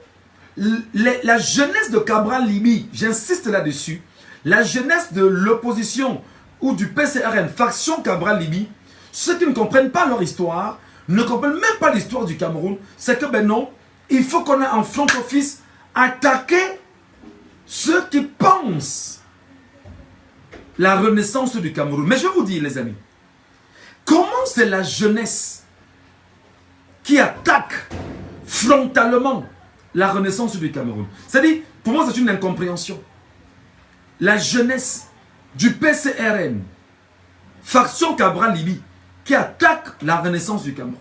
la jeunesse de Cabral Libye, j'insiste là-dessus, la jeunesse de l'opposition ou du PCRN, faction Cabral Libye, ceux qui ne comprennent pas leur histoire, ne comprennent même pas l'histoire du Cameroun, c'est que ben non, il faut qu'on ait en front office attaqué ceux qui pensent la renaissance du Cameroun. Mais je vous dis les amis, comment c'est la jeunesse qui attaque frontalement la renaissance du Cameroun? C'est-à-dire, pour moi c'est une incompréhension. La jeunesse du PCRN, faction Cabral Libye, qui attaque la renaissance du Cameroun.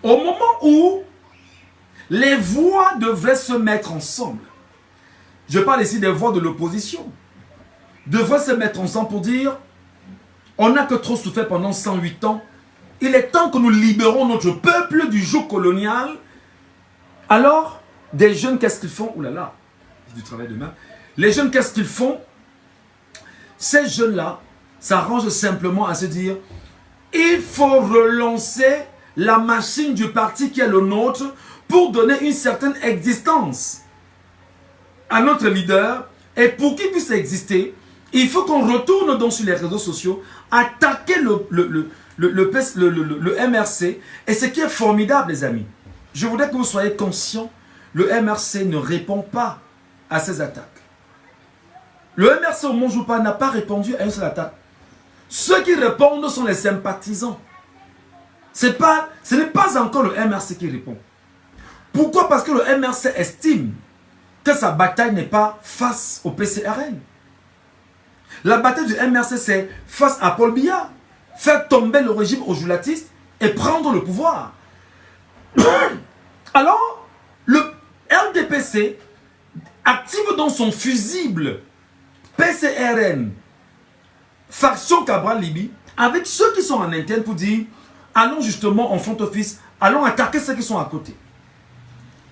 Au moment où les voix devraient se mettre ensemble, je parle ici des voix de l'opposition, devraient se mettre ensemble pour dire, on n'a que trop souffert pendant 108 ans, il est temps que nous libérons notre peuple du joug colonial. Alors, des jeunes, qu'est-ce qu'ils font? Ouh là là, du travail de main. Les jeunes, qu'est-ce qu'ils font? Ces jeunes-là s'arrangent simplement à se dire, il faut relancer la machine du parti qui est le nôtre pour donner une certaine existence à notre leader. Et pour qu'il puisse exister, il faut qu'on retourne donc sur les réseaux sociaux, attaquer le MRC. Et ce qui est formidable, les amis, je voudrais que vous soyez conscients, le MRC ne répond pas à ces attaques. Le MRC au Monjoupa n'a pas répondu à une seule attaque. Ceux qui répondent sont les sympathisants. Ce n'est pas encore le MRC qui répond. Pourquoi? Parce que le MRC estime que sa bataille n'est pas face au PCRN. La bataille du MRC, c'est face à Paul Biya. Faire tomber le régime ojoulatiste et prendre le pouvoir. Alors, le RDPC active donc son fusible PCRN, faction Cabral Libye, avec ceux qui sont en interne pour dire, allons justement en front office, allons attaquer ceux qui sont à côté.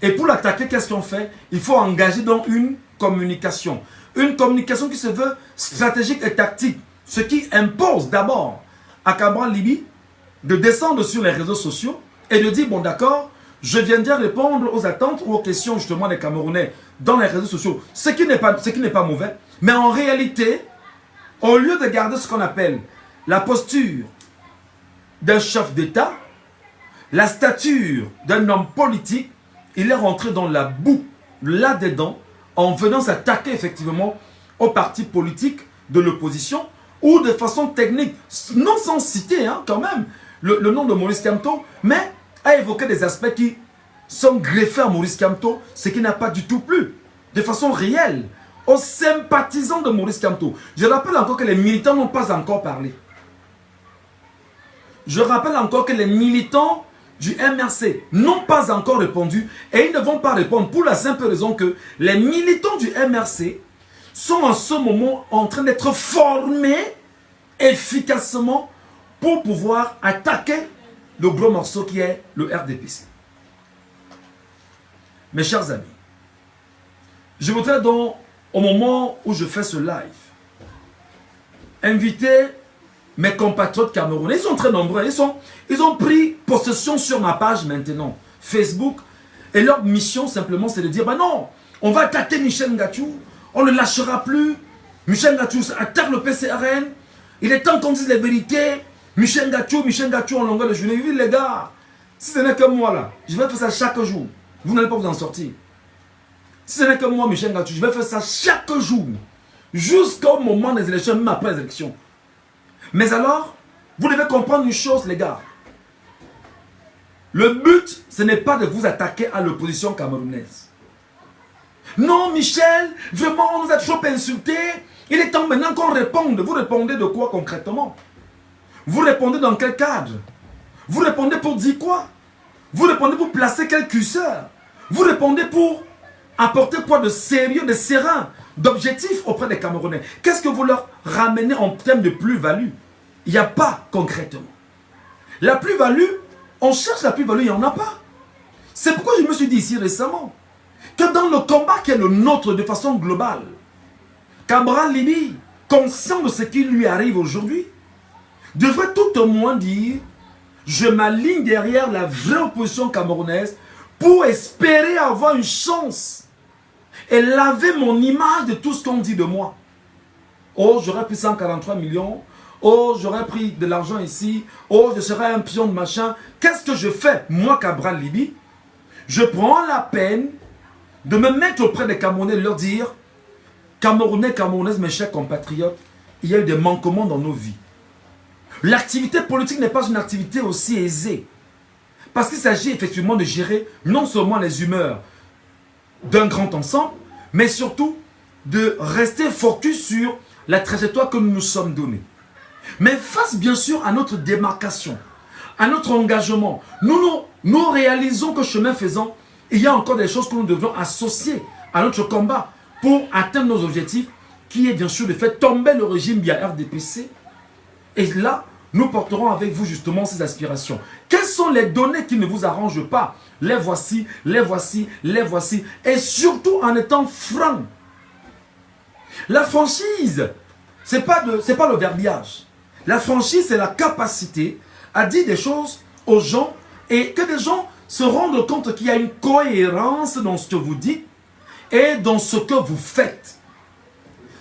Et pour l'attaquer, qu'est-ce qu'on fait? Il faut engager donc une communication. Une communication qui se veut stratégique et tactique. Ce qui impose d'abord à Cabral Libye de descendre sur les réseaux sociaux et de dire, bon d'accord, je viendrai répondre aux attentes ou aux questions justement des Camerounais dans les réseaux sociaux. Ce qui n'est pas mauvais. Mais en réalité, au lieu de garder ce qu'on appelle la posture d'un chef d'État, la stature d'un homme politique, il est rentré dans la boue, là-dedans, en venant s'attaquer effectivement aux partis politiques de l'opposition ou de façon technique, non sans citer quand même le nom de Maurice Kamto, mais a évoqué des aspects qui sont greffés à Maurice Kamto, ce qui n'a pas du tout plu, de façon réelle, aux sympathisants de Maurice Kamto. Je rappelle encore que les militants n'ont pas encore parlé. Je rappelle encore que les militants du MRC n'ont pas encore répondu et ils ne vont pas répondre pour la simple raison que les militants du MRC sont en ce moment en train d'être formés efficacement pour pouvoir attaquer le gros morceau qui est le RDPC. Mes chers amis, je voudrais donc, au moment où je fais ce live, inviter mes compatriotes camerounais. Ils sont très nombreux. Ils ont pris possession sur ma page maintenant, Facebook. Et leur mission, simplement, c'est de dire, bah non, on va attaquer Michel Ngatou, on ne le lâchera plus. Michel Ngatou attaque le PCRN. Il est temps qu'on dise les vérités. Michel Ngatou, en longueur de journée. Oui, les gars, si ce n'est que moi, là, je vais faire ça chaque jour. Vous n'allez pas vous en sortir. Si ce n'est que moi, Michel Ngatou, je vais faire ça chaque jour. Jusqu'au moment des élections, même après les élections. Mais alors, vous devez comprendre une chose, les gars. Le but, ce n'est pas de vous attaquer à l'opposition camerounaise. Non, Michel, vraiment, on nous a trop insultés. Il est temps maintenant qu'on réponde. Vous répondez de quoi concrètement? Vous répondez dans quel cadre? Vous répondez pour dire quoi? Vous répondez pour placer quel curseur? Vous répondez pour apporter quoi de sérieux, de serein, d'objectif auprès des Camerounais? Qu'est-ce que vous leur ramenez en termes de plus-value? Il n'y a pas concrètement. La plus-value, on cherche la plus-value, il n'y en a pas. C'est pourquoi je me suis dit ici récemment que dans le combat qui est le nôtre de façon globale, Cabral Libi, conscient de ce qui lui arrive aujourd'hui, devrait tout au moins dire: je m'aligne derrière la vraie opposition camerounaise pour espérer avoir une chance et laver mon image de tout ce qu'on dit de moi. Oh, j'aurais pris 143 millions. Oh, j'aurais pris de l'argent ici. Oh, je serais un pion de machin. Qu'est-ce que je fais, moi, Cabral Libi? Je prends la peine de me mettre auprès des Camerounais et de leur dire: Camerounais, Camerounaises, mes chers compatriotes, il y a eu des manquements dans nos vies. L'activité politique n'est pas une activité aussi aisée. Parce qu'il s'agit effectivement de gérer non seulement les humeurs d'un grand ensemble, mais surtout de rester focus sur la trajectoire que nous nous sommes donnée. Mais face bien sûr à notre démarcation, à notre engagement, nous réalisons que chemin faisant, il y a encore des choses que nous devons associer à notre combat pour atteindre nos objectifs, qui est bien sûr de faire tomber le régime via RDPC. Et là, nous porterons avec vous justement ces aspirations. Quelles sont les données qui ne vous arrangent pas? Les voici, les voici, les voici. Et surtout en étant franc. La franchise, ce n'est pas le verbiage. La franchise, c'est la capacité à dire des choses aux gens et que des gens se rendent compte qu'il y a une cohérence dans ce que vous dites et dans ce que vous faites.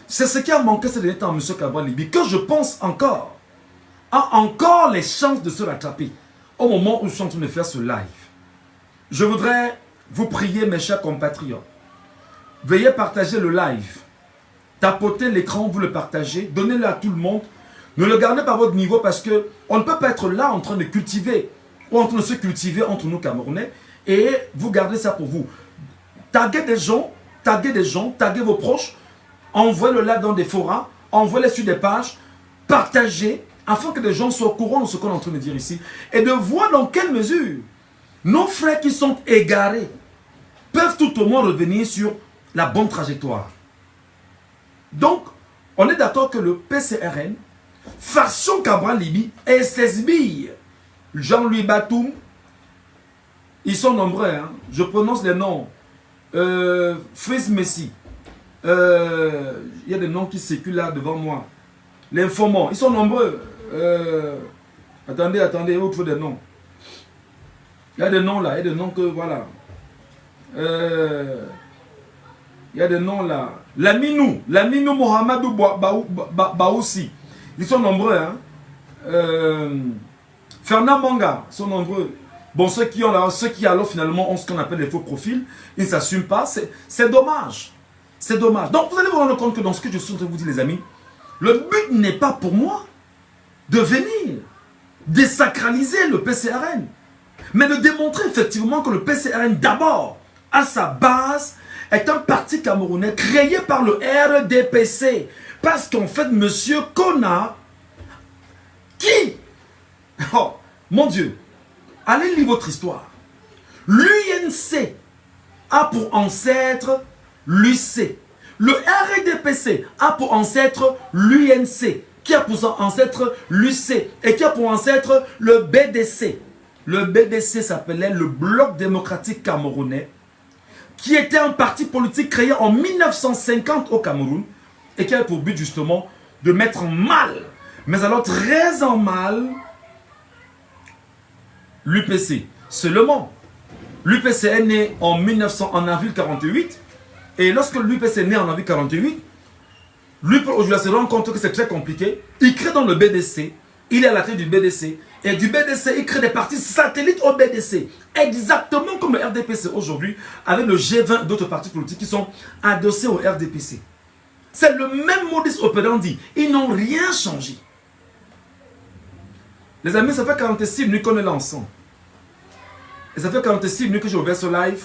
C'est ce qui a manqué ces derniers temps à M. Cabral Libi, que je pense encore a encore les chances de se rattraper au moment où je suis en train de faire ce live. Je voudrais vous prier, mes chers compatriotes. Veuillez partager le live. Tapotez l'écran, vous le partagez, donnez-le à tout le monde. Ne le gardez pas à votre niveau parce qu'on ne peut pas être là en train de cultiver ou en train de se cultiver entre nous Camerounais et vous gardez ça pour vous. Taguez des gens, taguez vos proches, envoyez le live dans des forums, envoyez-le sur des pages, partagez afin que les gens soient au courant de ce qu'on est en train de dire ici et de voir dans quelle mesure nos frères qui sont égarés peuvent tout au moins revenir sur la bonne trajectoire. Donc, on est d'accord que le PCRN, faction Cabral Libi, SSB, Jean-Louis Batoum, ils sont nombreux, hein? Je prononce les noms. Fils Messi, il y a des noms qui circulent là devant moi. L'informant, ils sont nombreux. Attendez, où trouve des noms? Il y a des noms là, il y a des noms que voilà. Il y a des noms là. Laminou Mohamedou Baoussi. Ils sont nombreux, hein. Fernand Manga, ils sont nombreux. Bon, ceux qui alors finalement ont ce qu'on appelle les faux profils, ils ne s'assument pas. C'est dommage. C'est dommage. Donc vous allez vous rendre compte que dans ce que je suis en train de vous dire, les amis, le but n'est pas pour moi de venir désacraliser le PCRN, mais de démontrer effectivement que le PCRN d'abord, à sa base, est un parti camerounais créé par le RDPC. Parce qu'en fait, monsieur Kona, qui, oh mon Dieu, allez lire votre histoire. L'UNC a pour ancêtre l'UC. Le RDPC a pour ancêtre l'UNC, qui a pour ancêtre l'UC et qui a pour ancêtre le BDC. Le BDC s'appelait le Bloc démocratique camerounais, qui était un parti politique créé en 1950 au Cameroun et qui avait pour but justement de mettre en mal, mais alors très en mal, l'UPC. Seulement, L'UPC est né en avril 48. Et lorsque l'UPC est né en avril 48, lui, aujourd'hui, se rend compte que c'est très compliqué. Il crée dans le BDC. Il est à la tête du BDC. Et du BDC, il crée des partis satellites au BDC. Exactement comme le RDPC aujourd'hui, avec le G20 d'autres partis politiques qui sont adossés au RDPC. C'est le même modus operandi. Ils n'ont rien changé. Les amis, ça fait 46 minutes qu'on est là ensemble. Et ça fait 46 minutes que j'ai ouvert ce live.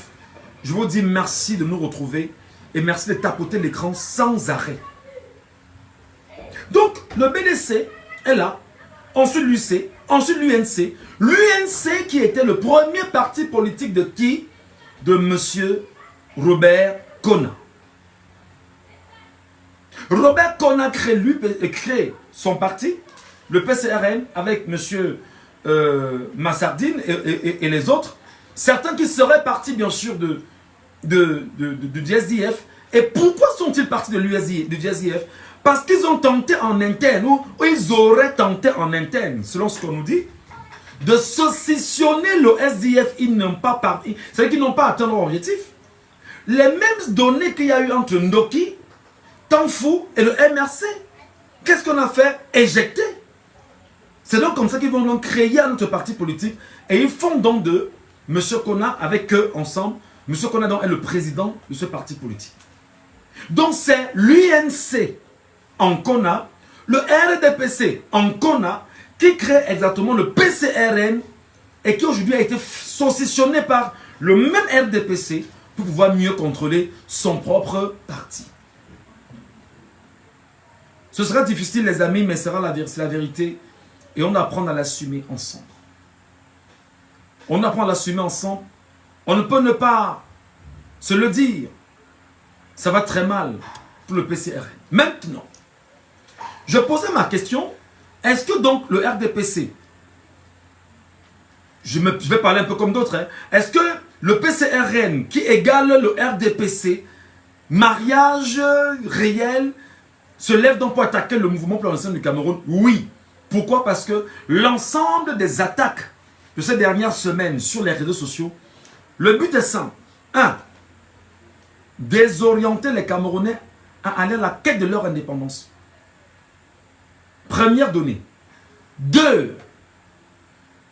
Je vous dis merci de nous retrouver. Et merci de tapoter l'écran sans arrêt. Donc, le BDC est là. Ensuite l'UC, ensuite l'UNC. L'UNC qui était le premier parti politique de qui? De M. Robert Kona. Robert Kona crée son parti, le PCRN, avec M. Massardine et les autres. Certains qui seraient partis, bien sûr, du SDF. Et pourquoi sont-ils partis du SDF? Parce qu'ils ont tenté en interne, ou ils auraient tenté en interne, selon ce qu'on nous dit, de saucissonner le SDF. Ils n'ont pas parti, c'est-à-dire qu'ils n'ont pas atteint leur objectif. Les mêmes données qu'il y a eu entre Ndoki, Tanfou et le MRC, qu'est-ce qu'on a fait? Éjecter. C'est donc comme ça qu'ils vont donc créer un autre parti politique. Et ils font donc de M. Kona, avec eux ensemble, M. Kona donc est le président de ce parti politique. Donc c'est l'UNC en Kona, le RDPC en Kona, qui crée exactement le PCRN et qui aujourd'hui a été saucissonné par le même RDPC pour pouvoir mieux contrôler son propre parti. Ce sera difficile les amis, mais c'est la vérité et on apprend à l'assumer ensemble. On apprend à l'assumer ensemble. On ne peut ne pas se le dire. Ça va très mal pour le PCRN. Maintenant, je posais ma question, est-ce que donc le RDPC, je vais parler un peu comme d'autres, hein, est-ce que le PCRN qui égale le RDPC, mariage réel, se lève donc pour attaquer le mouvement pour l'ensemble du Cameroun? Oui. Pourquoi? Parce que l'ensemble des attaques de ces dernières semaines sur les réseaux sociaux, le but est simple. 1. Désorienter les Camerounais à aller à la quête de leur indépendance. Première donnée. 2.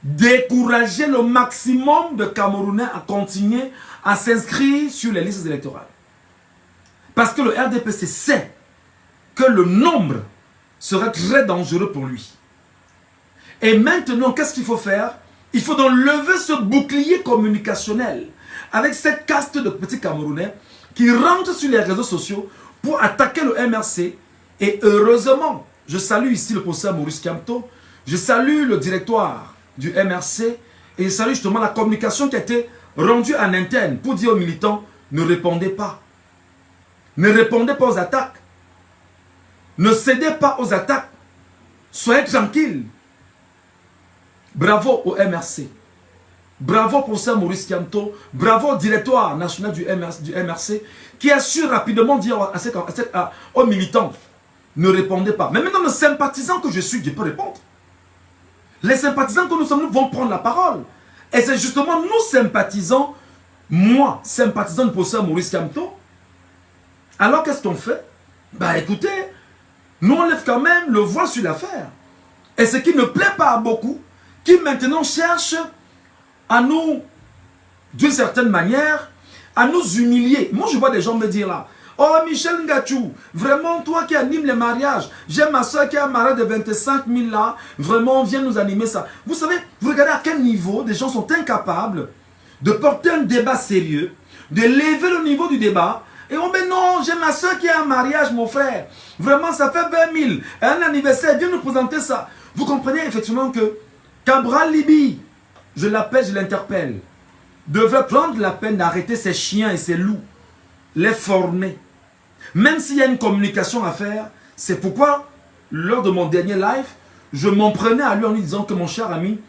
Décourager le maximum de Camerounais à continuer à s'inscrire sur les listes électorales. Parce que le RDPC sait que le nombre serait très dangereux pour lui. Et maintenant, qu'est-ce qu'il faut faire? Il faut donc lever ce bouclier communicationnel avec cette caste de petits Camerounais qui rentrent sur les réseaux sociaux pour attaquer le MRC. Et heureusement, je salue ici le professeur Maurice Kamto, je salue le directoire du MRC et je salue justement la communication qui a été rendue en interne pour dire aux militants, ne répondez pas. Ne répondez pas aux attaques. Ne cédez pas aux attaques. Soyez tranquilles. Bravo au MRC. Bravo au professeur Maurice Kamto. Bravo au directoire national du MRC qui a su rapidement dire aux militants, ne répondez pas. Mais maintenant, les sympathisants que je suis, je peux répondre. Les sympathisants que nous sommes, nous vont prendre la parole. Et c'est justement nous sympathisants, moi, sympathisant du professeur Maurice Kamto. Alors qu'est-ce qu'on fait? Bah écoutez, nous on lève quand même le voile sur l'affaire. Et ce qui ne plaît pas à beaucoup, qui maintenant cherchent à nous, d'une certaine manière, à nous humilier. Moi je vois des gens me dire là, oh Michel Ngachou, vraiment toi qui animes les mariages, j'ai ma soeur qui a un mariage de 25 000 là, vraiment viens nous animer ça. Vous savez, vous regardez à quel niveau des gens sont incapables de porter un débat sérieux, de lever le niveau du débat. Et on dit non, j'ai ma soeur qui a un mariage mon frère, vraiment ça fait 20 000, un anniversaire, viens nous présenter ça. Vous comprenez effectivement que Cabral Libi, je l'appelle, je l'interpelle, devrait prendre la peine d'arrêter ces chiens et ces loups, les former. Même s'il y a une communication à faire, c'est pourquoi, lors de mon dernier live, je m'en prenais à lui en lui disant que mon cher ami,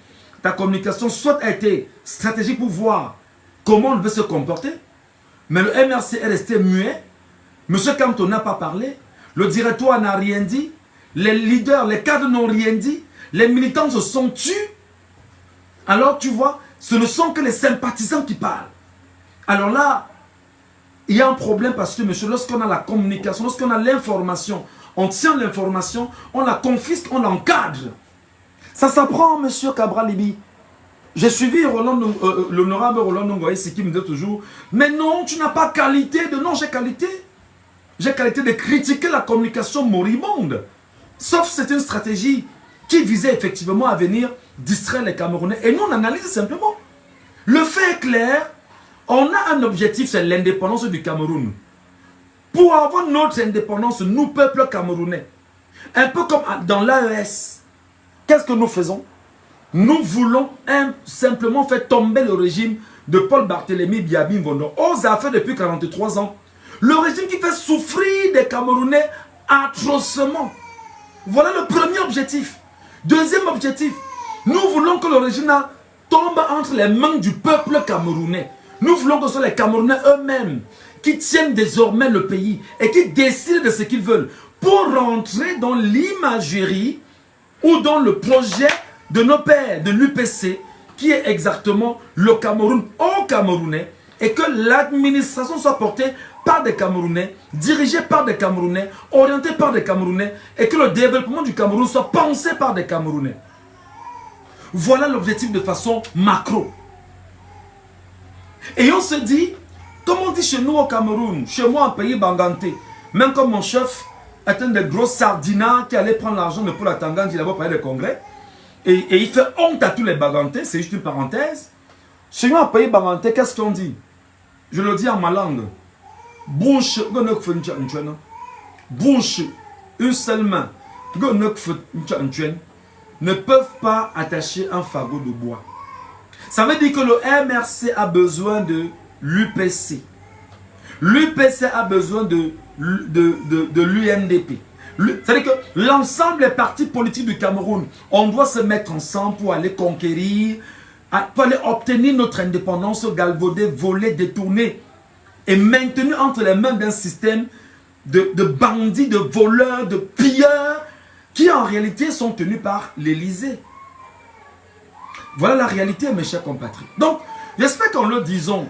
ta communication soit a été stratégique pour voir comment on veut se comporter, mais le MRC est resté muet, M. Kamto n'a pas parlé, le directoire n'a rien dit, les leaders, les cadres n'ont rien dit, les militants se sont tus. Alors tu vois, ce ne sont que les sympathisants qui parlent. Alors là, il y a un problème parce que, monsieur, lorsqu'on a la communication, lorsqu'on a l'information, on tient l'information, on la confisque, on l'encadre. Ça s'apprend, monsieur Cabral Libye. J'ai suivi l'honorable Roland Nongoye, ce qui me dit toujours, mais non, tu n'as pas qualité de... Non, j'ai qualité. J'ai qualité de critiquer la communication moribonde. Sauf c'est une stratégie qui visait effectivement à venir distraire les Camerounais. Et nous, on analyse simplement. Le fait est clair, on a un objectif, c'est l'indépendance du Cameroun. Pour avoir notre indépendance, nous, peuple camerounais, un peu comme dans l'AES, qu'est-ce que nous faisons? Nous voulons simplement faire tomber le régime de Paul Barthélémy Biabi Mvondo. Aux affaires depuis 43 ans. Le régime qui fait souffrir des Camerounais atrocement. Voilà le premier objectif. Deuxième objectif, nous voulons que le régime tombe entre les mains du peuple camerounais. Nous voulons que ce soit les Camerounais eux-mêmes qui tiennent désormais le pays et qui décident de ce qu'ils veulent pour rentrer dans l'imagerie ou dans le projet de nos pères, de l'UPC, qui est exactement le Cameroun aux Camerounais, et que l'administration soit portée par des Camerounais, dirigée par des Camerounais, orientée par des Camerounais, et que le développement du Cameroun soit pensé par des Camerounais. Voilà l'objectif de façon macro. Et on se dit, comme on dit chez nous au Cameroun, chez moi en pays Banganté, même comme mon chef est un des gros sardinats qui allait prendre l'argent de Paul Atangana, il avait parlé de congrès, et il fait honte à tous les Bagantais, c'est juste une parenthèse. Chez nous en pays Banganté, qu'est-ce qu'on dit? Je le dis en ma langue. Bouche, bouche, une seule main, ne peuvent pas attacher un fagot de bois. Ça veut dire que le MRC a besoin de l'UPC. L'UPC a besoin de l'UNDP. C'est-à-dire que l'ensemble des partis politiques du Cameroun, on doit se mettre ensemble pour aller conquérir, pour aller obtenir notre indépendance galvaudée, volée, détournée et maintenue entre les mains d'un système de bandits, de voleurs, de pilleurs qui en réalité sont tenus par l'Élysée. Voilà la réalité, mes chers compatriotes. Donc, j'espère qu'en le disant,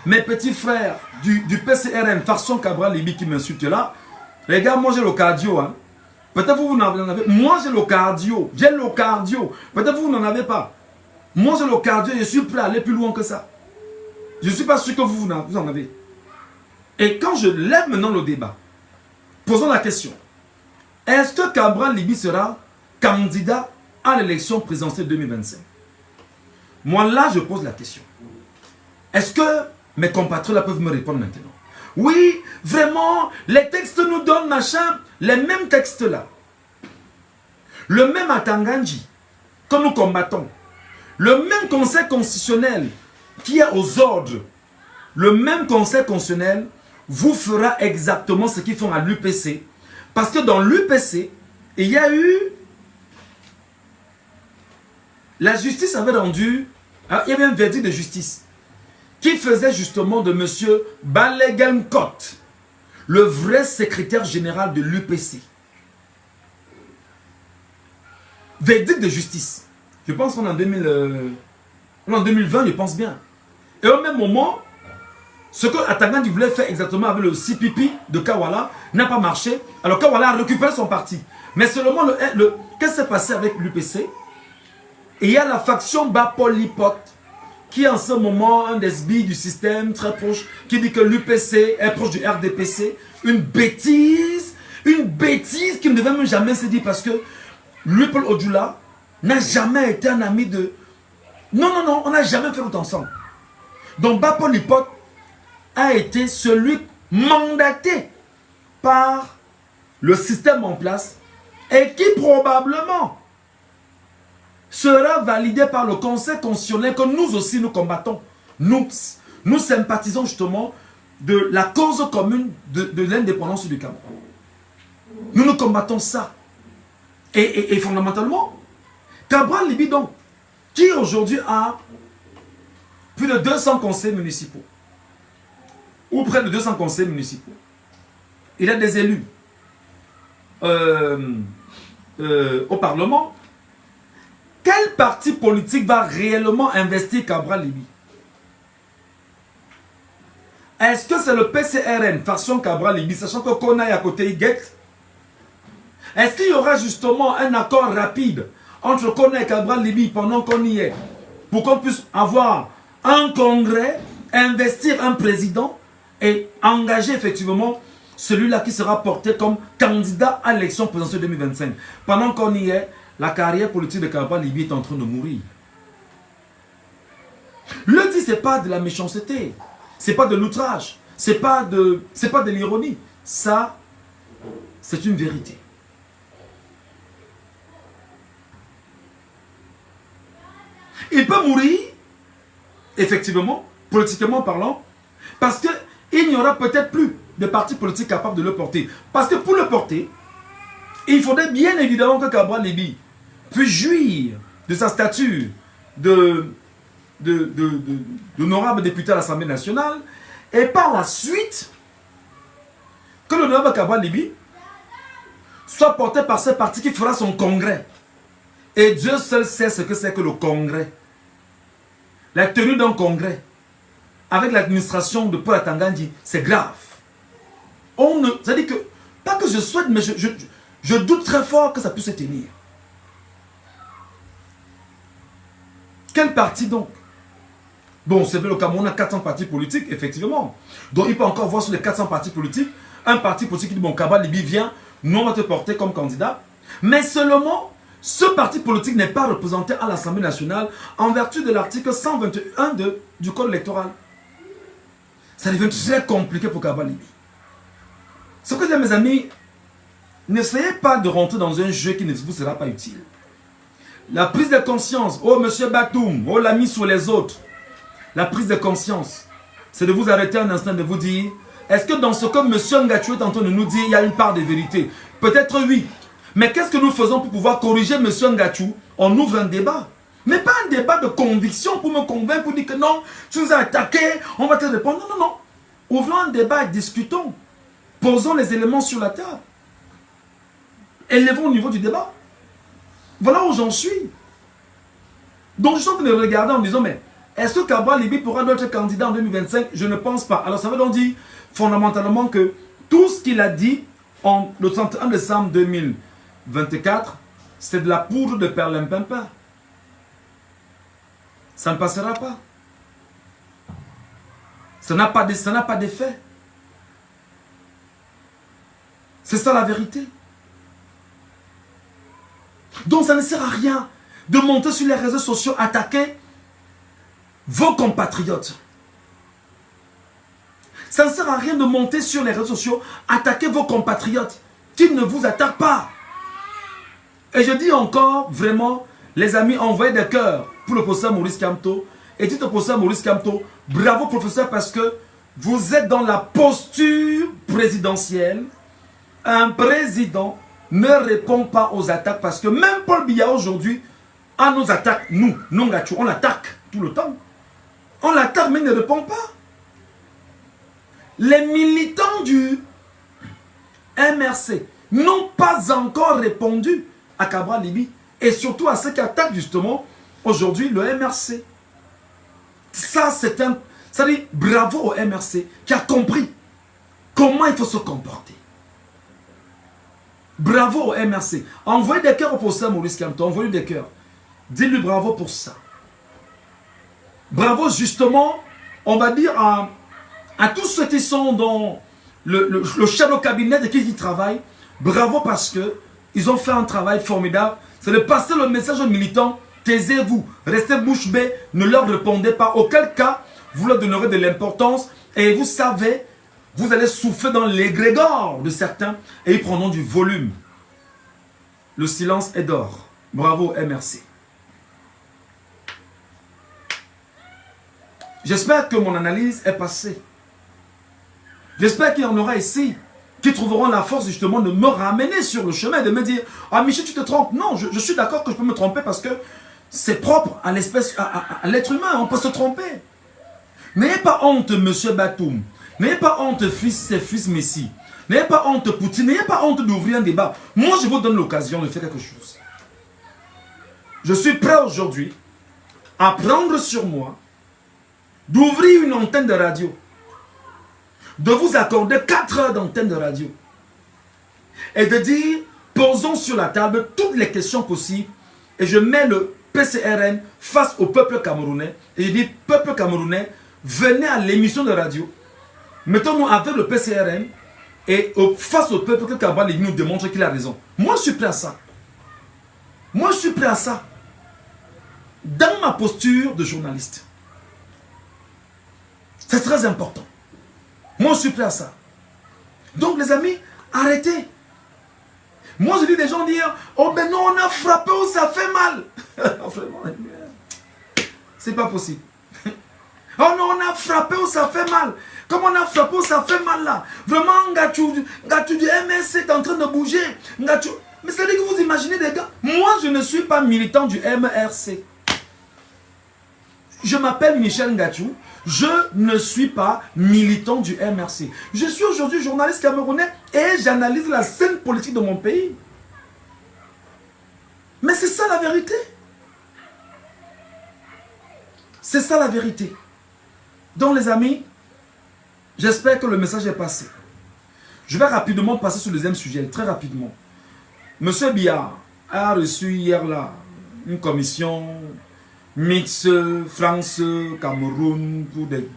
mes petits frères du PCRN, Farson Cabral Libye qui m'insultent là, les gars, moi j'ai le cardio. Hein. Peut-être vous n'en avez pas. Moi j'ai le cardio. J'ai le cardio. Peut-être vous n'en avez pas. Moi j'ai le cardio, je suis prêt à aller plus loin que ça. Je ne suis pas sûr que vous en avez. Et quand je lève maintenant le débat, posons la question. Est-ce que Cabral Libye sera candidat à l'élection présidentielle 2025? Moi là, je pose la question. Est-ce que mes compatriotes peuvent me répondre maintenant? Oui, vraiment, les textes nous donnent machin, les mêmes textes là. Le même Atanganji que nous combattons. Le même conseil constitutionnel qui est aux ordres. Le même conseil constitutionnel vous fera exactement ce qu'ils font à l'UPC. Parce que dans l'UPC, il y a eu... La justice avait rendu... il y avait un verdict de justice qui faisait justement de M. Balegankot le vrai secrétaire général de l'UPC. Verdict de justice. Je pense qu'on est en 2020, je pense bien. Et au même moment, ce que Atangana voulait faire exactement avec le CPP de Kawala n'a pas marché. Alors Kawala a récupéré son parti. Mais seulement, qu'est-ce qui s'est passé avec l'UPC? Et il y a la faction Bapolipot, qui est en ce moment un des sbires du système très proche, qui dit que l'UPC est proche du RDPC. Une bêtise qui ne devait même jamais se dire parce que Louis-Paul Odjoula n'a jamais été un ami de... Non, on n'a jamais fait tout ensemble. Donc Bapolipot a été celui mandaté par le système en place et qui probablement sera validé par le Conseil constitutionnel que nous aussi nous combattons. Nous sympathisons justement de la cause commune de l'indépendance du Cameroun. Nous combattons ça. Et fondamentalement, Cabral Libye donc, qui aujourd'hui a plus de 200 conseils municipaux, ou près de 200 conseils municipaux, il a des élus au Parlement. Quel quel parti politique va réellement investir Cabral Liby? Est-ce que c'est le PCRN, façon Cabral Liby, sachant que Kona est à côté Iguet? Est-ce qu'il y aura justement un accord rapide entre Kona et Cabral Liby pendant qu'on y est, pour qu'on puisse avoir un congrès, investir un président et engager effectivement celui-là qui sera porté comme candidat à l'élection présidentielle 2025. Pendant qu'on y est, la carrière politique de Cabral Liby est en train de mourir. Le dit, ce n'est pas de la méchanceté, ce n'est pas de l'outrage, ce n'est pas de l'ironie. Ça, c'est une vérité. Il peut mourir, effectivement, politiquement parlant, parce qu'il n'y aura peut-être plus de partis politiques capables de le porter. Parce que pour le porter, il faudrait bien évidemment que Cabral Liby puisse jouir de sa stature d'honorable député à l'Assemblée nationale, et par la suite, que l'honorable Cabral Liby soit porté par ce parti qui fera son congrès. Et Dieu seul sait ce que c'est que le congrès. La tenue d'un congrès avec l'administration de Paul Atangandi, c'est grave. C'est-à-dire que, pas que je souhaite, mais je doute très fort que ça puisse se tenir. Quel parti donc? Bon, c'est vrai, le Cameroun a 400 partis politiques, effectivement. Donc il peut encore voir sur les 400 partis politiques, un parti politique qui dit, bon, Cabral Liby vient, nous on va te porter comme candidat. Mais seulement, ce parti politique n'est pas représenté à l'Assemblée nationale en vertu de l'article 121 du Code électoral. Ça devient très compliqué pour Cabral Liby. Ce que je dis, mes amis, n'essayez pas de rentrer dans un jeu qui ne vous sera pas utile. La prise de conscience, oh monsieur Batoum, oh l'ami sur les autres. La prise de conscience, c'est de vous arrêter un instant, de vous dire, est-ce que dans ce que monsieur Ngachou est en train de nous dire, il y a une part de vérité? Peut-être oui. Mais qu'est-ce que nous faisons pour pouvoir corriger M. Ngachou? On ouvre un débat. Mais pas un débat de conviction pour me convaincre, pour dire que non, tu nous as attaqué, on va te répondre. Non, non, non. Ouvrons un débat et discutons. Posons les éléments sur la table. Élevons au niveau du débat. Voilà où j'en suis. Donc je suis en train de regarder en me disant, mais est-ce que Cabral Liby pourra être candidat en 2025? Je ne pense pas. Alors ça veut donc dire fondamentalement que tout ce qu'il a dit le 31 décembre 2024, c'est de la poudre de perlimpinpin. Ça ne passera pas. Ça n'a pas d'effet. C'est ça la vérité. Donc ça ne sert à rien de monter sur les réseaux sociaux, attaquer vos compatriotes. Ça ne sert à rien de monter sur les réseaux sociaux, attaquer vos compatriotes qui ne vous attaquent pas. Et je dis encore, vraiment, les amis, envoyez des cœurs pour le professeur Maurice Kamto. Et dites au professeur Maurice Kamto, bravo professeur, parce que vous êtes dans la posture présidentielle. Un président ne répond pas aux attaques, parce que même Paul Biya aujourd'hui, à nos attaques, nous, Ngachou, on l'attaque tout le temps. On l'attaque, mais il ne répond pas. Les militants du MRC n'ont pas encore répondu à Cabral Liby, et surtout à ceux qui attaquent justement aujourd'hui le MRC. Ça, c'est un... Ça dit bravo au MRC qui a compris comment il faut se comporter. Bravo au MRC. Envoyez des cœurs au professeur Maurice Kamto, envoyez des cœurs. Dites-lui bravo pour ça. Bravo justement, on va dire à tous ceux qui sont dans le shadow cabinet et qui travaillent. Bravo parce que ils ont fait un travail formidable. C'est de passer le message aux militants. Taisez-vous, restez bouche bée, ne leur répondez pas. Auquel cas, vous leur donnerez de l'importance. Et vous savez, vous allez souffler dans l'égrégore de certains et ils prendront du volume. Le silence est d'or. Bravo MRC. J'espère que mon analyse est passée. J'espère qu'il y en aura ici qui trouveront la force justement de me ramener sur le chemin, de me dire « Ah Michel, tu te trompes ». Non, je suis d'accord que je peux me tromper parce que c'est propre à l'espèce, à l'être humain, on peut se tromper. N'ayez pas honte, monsieur Batoum. N'ayez pas honte, fils Messi. N'ayez pas honte, Poutine. N'ayez pas honte d'ouvrir un débat. Moi, je vous donne l'occasion de faire quelque chose. je suis prêt aujourd'hui à prendre sur moi d'ouvrir une antenne de radio, de vous accorder 4 heures d'antenne de radio et de dire, posons sur la table toutes les questions possibles et je mets le PCRN face au peuple camerounais et je dis, peuple camerounais, venez à l'émission de radio, mettons-nous avec le PCRN et face au peuple que Kabal nous démontre qu'il a raison. Moi je suis prêt à ça. Moi je suis prêt à ça. Dans ma posture de journaliste. C'est très important. Moi je suis prêt à ça. Donc les amis, arrêtez. Moi je dis des gens dire, oh ben non on a frappé ou ça fait mal. C'est pas possible. Oh non on a frappé ou ça fait mal. Comme on a frappé ou ça fait mal là. Vraiment Ngachou du MRC est en train de bouger. Ngachou. Mais c'est-à-dire que vous imaginez des gars. Moi je ne suis pas militant du MRC. Je m'appelle Michel Ngachou. Je ne suis pas militant du MRC. Je suis aujourd'hui journaliste camerounais et j'analyse la scène politique de mon pays. Mais c'est ça la vérité. C'est ça la vérité. Donc les amis, j'espère que le message est passé. Je vais rapidement passer sur le deuxième sujet, très rapidement. Monsieur Biya a reçu hier là une commission mix France-Cameroun pour des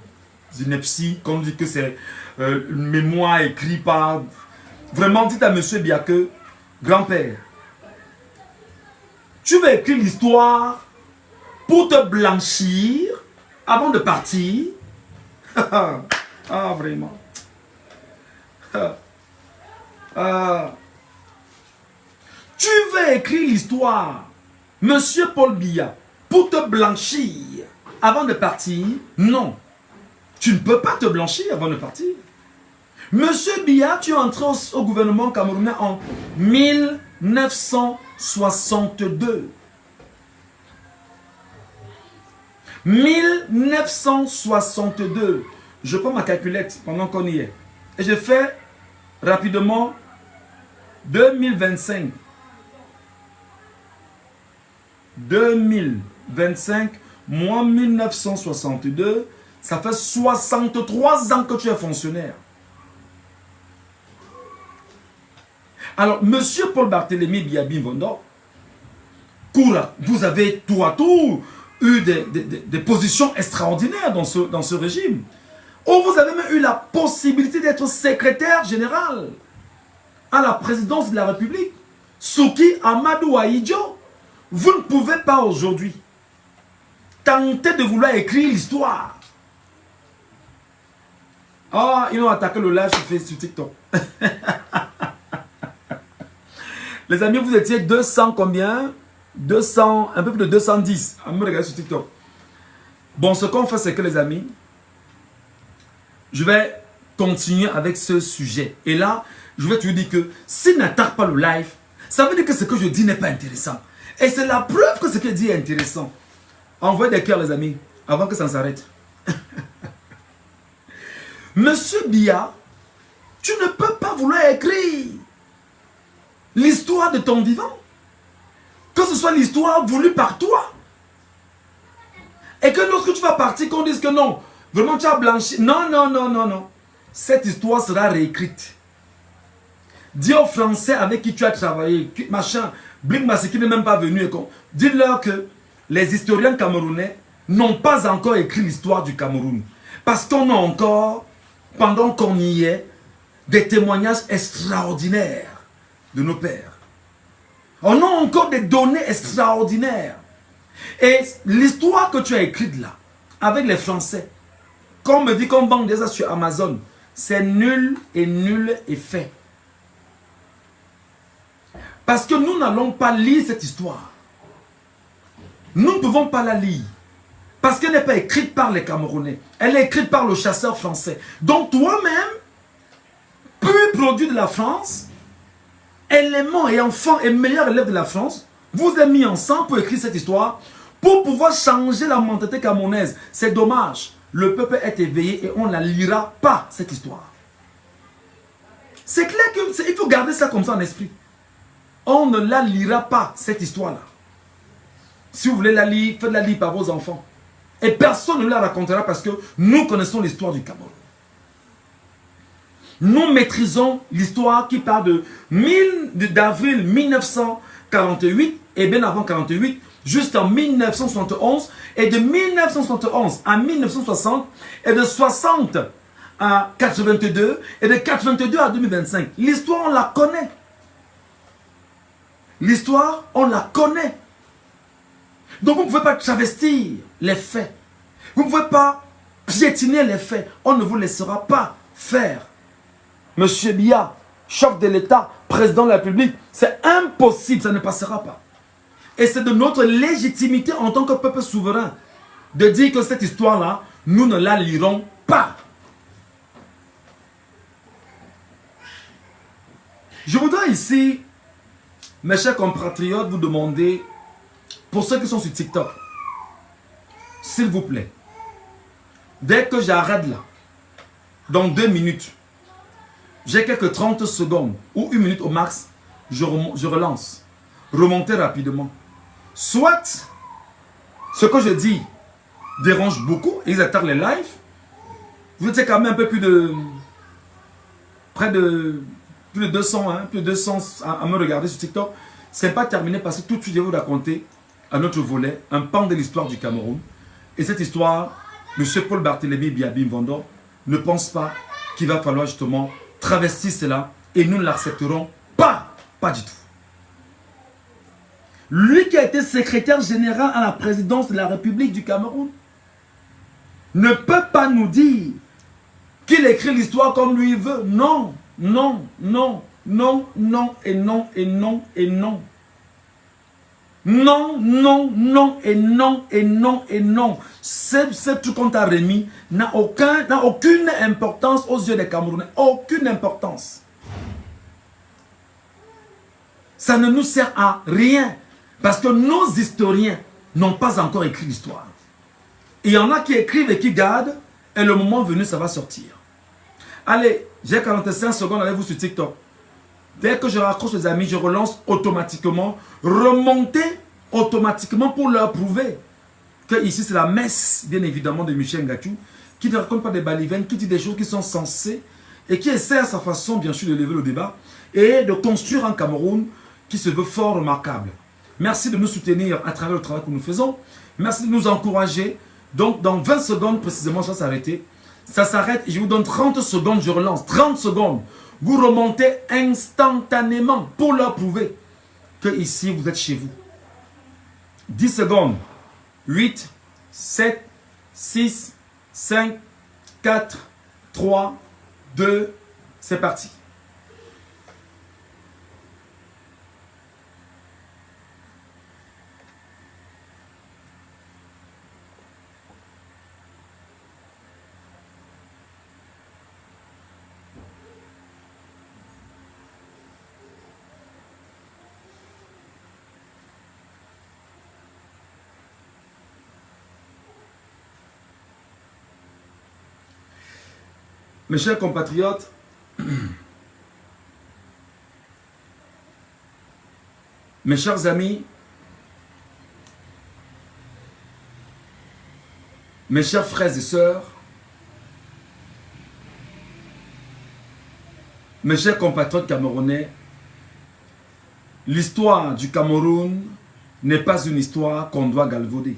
inepties, qu'on dit que c'est une mémoire écrite par... Vraiment, dites à monsieur Biya que, grand-père, tu vas écrire l'histoire pour te blanchir avant de partir. Ah, vraiment. Tu vas écrire l'histoire, monsieur Paul Biya, pour te blanchir avant de partir? Non. Tu ne peux pas te blanchir avant de partir. Monsieur Biya, tu es entré au gouvernement camerounais en 1962. 1962. Je prends ma calculette pendant qu'on y est. Et je fais rapidement 2025. 2025, moins 1962, ça fait 63 ans que tu es fonctionnaire. Alors, monsieur Paul Barthélémy Biya Bimvondo, vous avez tout à tout eu des positions extraordinaires dans ce régime. Ou vous avez même eu la possibilité d'être secrétaire général à la présidence de la République. Souki Amadou Ahidjo. Vous ne pouvez pas aujourd'hui tenter de vouloir écrire l'histoire. Ah, ils ont attaqué le live sur TikTok. Les amis, vous étiez 200 combien? 200, un peu plus de 210 à me regarder sur TikTok. Bon, ce qu'on fait, c'est que les amis, je vais continuer avec ce sujet. Et là, je vais te dire que s'ils n'attaquent pas le live, ça veut dire que ce que je dis n'est pas intéressant. Et c'est la preuve que ce que je dis est intéressant. Envoyez des cœurs, les amis, avant que ça s'arrête. Monsieur Biya, tu ne peux pas vouloir écrire l'histoire de ton vivant. Que ce soit l'histoire voulue par toi. Et que lorsque tu vas partir, qu'on dise que non, vraiment tu as blanchi. Non, non, non, non, non. Cette histoire sera réécrite. Dis aux Français avec qui tu as travaillé, machin, Blink Masiki n'est même pas venu. Dis-leur que les historiens camerounais n'ont pas encore écrit l'histoire du Cameroun. Parce qu'on a encore, pendant qu'on y est, des témoignages extraordinaires de nos pères. On a encore des données extraordinaires. Et l'histoire que tu as écrite là, avec les Français, qu'on me dit qu'on vend déjà sur Amazon, c'est nul et fait. Parce que nous n'allons pas lire cette histoire. Nous ne pouvons pas la lire. Parce qu'elle n'est pas écrite par les Camerounais. Elle est écrite par le chasseur français. Donc toi-même, pur produit de la France, élément et enfant et meilleur élève de la France, vous êtes mis ensemble pour écrire cette histoire, pour pouvoir changer la mentalité camerounaise. C'est dommage. Le peuple est éveillé et on ne la lira pas, cette histoire. C'est clair qu'il faut garder ça comme ça en esprit. On ne la lira pas, cette histoire-là. Si vous voulez la lire, faites-la lire par vos enfants. Et personne ne la racontera parce que nous connaissons l'histoire du Cameroun. Nous maîtrisons l'histoire qui part d'avril 1948 et bien avant 48 jusqu'en 1971 et de 1971 à 1960 et de 60 à 82 et de 82 à 2025. L'histoire, on la connaît. L'histoire, on la connaît. Donc vous ne pouvez pas travestir les faits. Vous ne pouvez pas piétiner les faits. On ne vous laissera pas faire. Monsieur Biya, chef de l'État, président de la République, c'est impossible, ça ne passera pas. Et c'est de notre légitimité en tant que peuple souverain de dire que cette histoire-là, nous ne la lirons pas. Je voudrais ici, mes chers compatriotes, vous demander, pour ceux qui sont sur TikTok, s'il vous plaît, dès que j'arrête là, dans 2 minutes, j'ai quelques 30 secondes ou 1 minute au max, je relance. Remontez rapidement. Soit ce que je dis dérange beaucoup, ils attaquent les lives. Vous êtes quand même un peu plus de... près de... plus de 200, hein, plus de 200 à me regarder sur TikTok. C'est pas terminé parce que tout de suite je vais vous raconter un autre volet, un pan de l'histoire du Cameroun. Et cette histoire, M. Paul Barthélémy Biya Mvondo ne pense pas qu'il va falloir justement travestir cela et nous ne l'accepterons pas. Pas du tout. Lui qui a été secrétaire général à la présidence de la République du Cameroun ne peut pas nous dire qu'il écrit l'histoire comme lui veut. Non, non, non, non, non, et non, et non, et non. Non, non, non, et non, et non, et non. C'est tout qu'on t'a remis n'a aucune importance aux yeux des Camerounais. Aucune importance. Ça ne nous sert à rien. Parce que nos historiens n'ont pas encore écrit l'histoire. Il y en a qui écrivent et qui gardent. Et le moment venu, ça va sortir. Allez, j'ai 45 secondes avec vous sur TikTok. Dès que je raccroche les amis, je relance automatiquement. Remonter automatiquement pour leur prouver que ici c'est la messe, bien évidemment, de Michel Ngatou, qui ne raconte pas des balivernes, qui dit des choses qui sont sensées et qui essaie à sa façon, bien sûr, de lever le débat et de construire un Cameroun qui se veut fort remarquable. Merci de nous soutenir à travers le travail que nous faisons. Merci de nous encourager. Donc, dans 20 secondes précisément, ça va s'arrêter. Ça s'arrête et je vous donne 30 secondes, je relance. 30 secondes. Vous remontez instantanément pour leur prouver que ici, vous êtes chez vous. 10 secondes. 8, 7, 6, 5, 4, 3, 2, c'est parti. Mes chers compatriotes, mes chers amis, mes chers frères et sœurs, mes chers compatriotes camerounais, l'histoire du Cameroun n'est pas une histoire qu'on doit galvauder.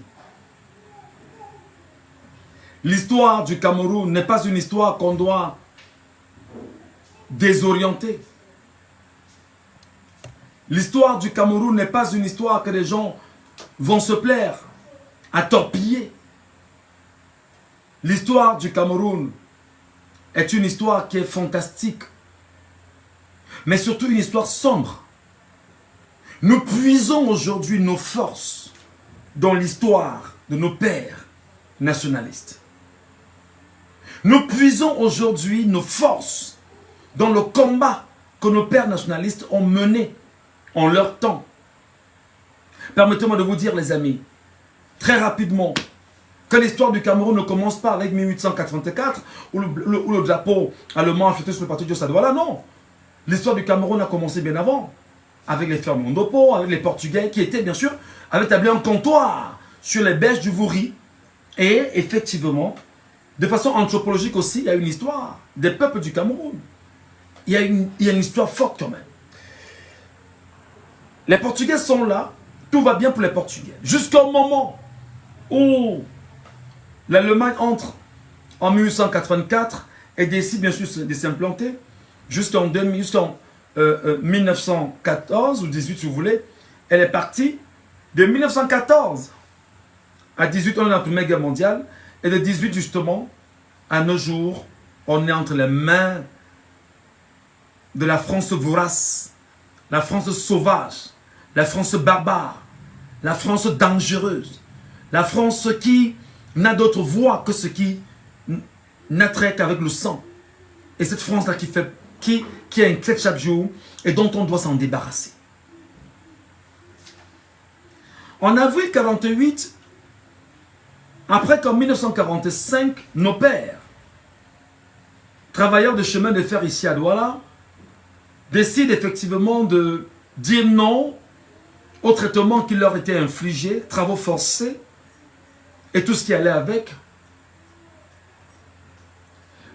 L'histoire du Cameroun n'est pas une histoire qu'on doit désorienter. L'histoire du Cameroun n'est pas une histoire que les gens vont se plaire à torpiller. L'histoire du Cameroun est une histoire qui est fantastique, mais surtout une histoire sombre. Nous puisons aujourd'hui nos forces dans l'histoire de nos pères nationalistes. Nous puisons aujourd'hui nos forces dans le combat que nos pères nationalistes ont mené en leur temps. Permettez-moi de vous dire, les amis, très rapidement, que l'histoire du Cameroun ne commence pas avec 1884, où le drapeau allemand a flotté sur le plateau de Sadouala. Non, l'histoire du Cameroun a commencé bien avant. avec les Fernando, avec les Portugais, qui étaient bien sûr, avaient établi un comptoir sur les berges du Vouri. Et effectivement, de façon anthropologique aussi, il y a une histoire des peuples du Cameroun. Il y a une histoire forte quand même. Les Portugais sont là, tout va bien pour les Portugais. Jusqu'au moment où l'Allemagne entre en 1884 et décide bien sûr de s'implanter jusqu'en 1914 ou 18 si vous voulez. Elle est partie de 1914 à 18, on est dans la Première Guerre mondiale, et de 18 justement à nos jours, on est entre les mains de la France vorace, la France sauvage, la France barbare, la France dangereuse, la France qui n'a d'autre voie que ce qui n'attrait qu'avec le sang. Et cette France-là qui inquiète chaque jour et dont on doit s'en débarrasser. En avril 1948, après qu'en 1945, nos pères, travailleurs de chemin de fer ici à Douala, décident effectivement de dire non au traitement qui leur était infligé, travaux forcés et tout ce qui allait avec.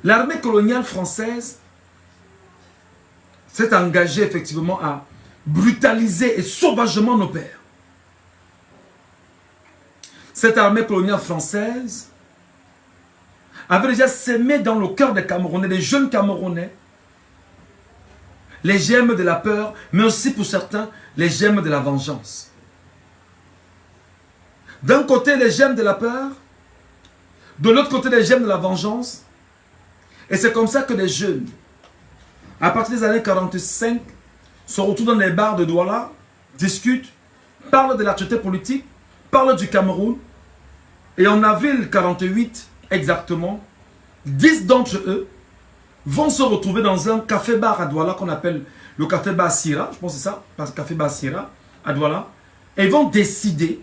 L'armée coloniale française s'est engagée effectivement à brutaliser et sauvagement nos pères. Cette armée coloniale française avait déjà sémé dans le cœur des Camerounais, des jeunes Camerounais, les germes de la peur, mais aussi pour certains, les germes de la vengeance. D'un côté, les germes de la peur, de l'autre côté, les germes de la vengeance. Et c'est comme ça que les jeunes, à partir des années 45, se retrouvent dans les bars de Douala, discutent, parlent de l'actualité politique, parlent du Cameroun. Et en avril 1948, exactement, 10 d'entre eux vont se retrouver dans un café-bar à Douala qu'on appelle le café-bar Sira, je pense que c'est ça, parce que café-bar Sira à Douala, et vont décider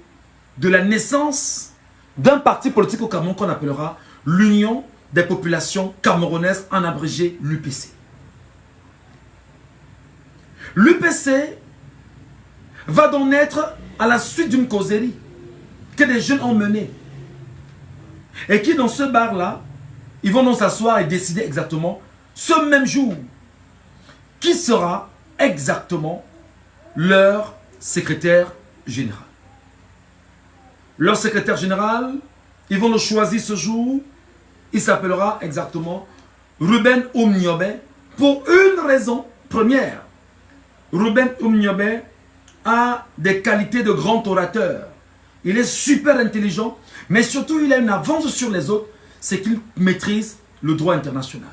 de la naissance d'un parti politique au Cameroun qu'on appellera l'Union des populations camerounaises, en abrégé l'UPC. L'UPC va donc naître à la suite d'une causerie que des jeunes ont menée. Et qui dans ce bar-là, ils vont donc s'asseoir et décider exactement, ce même jour, qui sera exactement leur secrétaire général. Leur secrétaire général, ils vont le choisir ce jour, il s'appellera exactement Ruben Oumniobé, pour une raison première. Ruben Oumniobé a des qualités de grand orateur. Il est super intelligent, mais surtout il a une avance sur les autres, c'est qu'il maîtrise le droit international.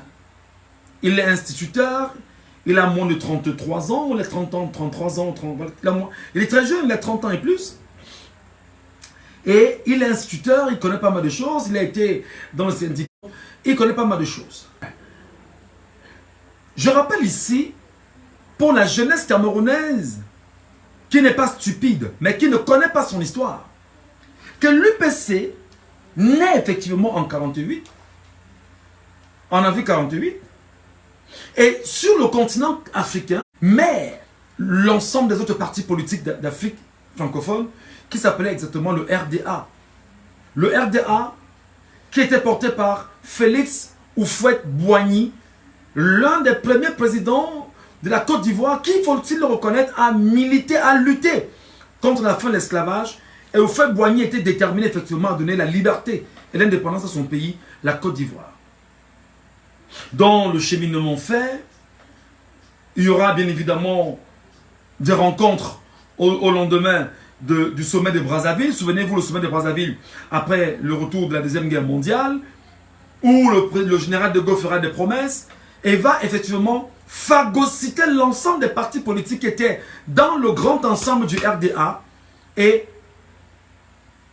Il est instituteur, il a moins de 33 ans, il a 30 ans, 33 ans, 30, il est très jeune, il a 30 ans et plus. Et il est instituteur, il connaît pas mal de choses, il a été dans le syndicat, il connaît pas mal de choses. Je rappelle ici, pour la jeunesse camerounaise, qui n'est pas stupide, mais qui ne connaît pas son histoire, que l'UPC naît effectivement en 1948, en avril 1948, et sur le continent africain, mais l'ensemble des autres partis politiques d'Afrique francophone, qui s'appelait exactement le RDA. Le RDA, qui était porté par Félix Houphouët-Boigny, l'un des premiers présidents de la Côte d'Ivoire, qui, faut-il le reconnaître, a milité, a lutté contre la fin de l'esclavage. Et Houphouët-Boigny était déterminé effectivement à donner la liberté et l'indépendance à son pays, la Côte d'Ivoire. Dans le cheminement fait, il y aura bien évidemment des rencontres au lendemain du sommet de Brazzaville. Souvenez-vous, le sommet de Brazzaville, après le retour de la Deuxième Guerre mondiale, où le général de Gaulle fera des promesses et va effectivement phagocyter l'ensemble des partis politiques qui étaient dans le grand ensemble du RDA. Et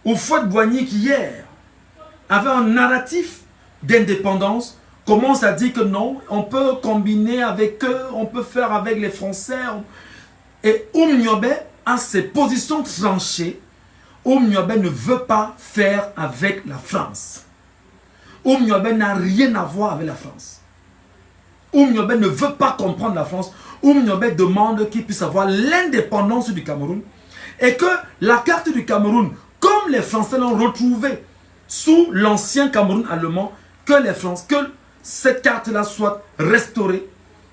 Houphouët-Boigny, qui hier avait un narratif d'indépendance, commence à dire que non, on peut combiner avec eux, on peut faire avec les Français. Et Oumniobé a ses positions tranchées. Oumniobé ne veut pas faire avec la France. Oumniobé n'a rien à voir avec la France. Oumniobé ne veut pas comprendre la France. Oumniobé demande qu'il puisse avoir l'indépendance du Cameroun et que la carte du Cameroun, comme les Français l'ont retrouvée sous l'ancien Cameroun allemand, que cette carte-là soit restaurée,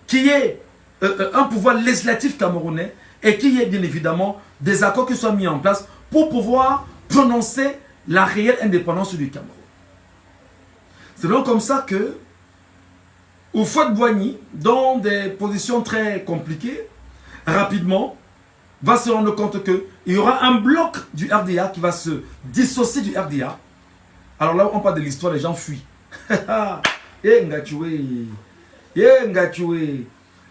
qu'il y ait un pouvoir législatif camerounais et qu'il y ait bien évidemment des accords qui soient mis en place pour pouvoir prononcer la réelle indépendance du Cameroun. C'est donc comme ça que Houphouët-Boigny, dans des positions très compliquées, rapidement, va se rendre compte qu'il y aura un bloc du RDA qui va se dissocier du RDA. Alors là, on parle de l'histoire, les gens fuient.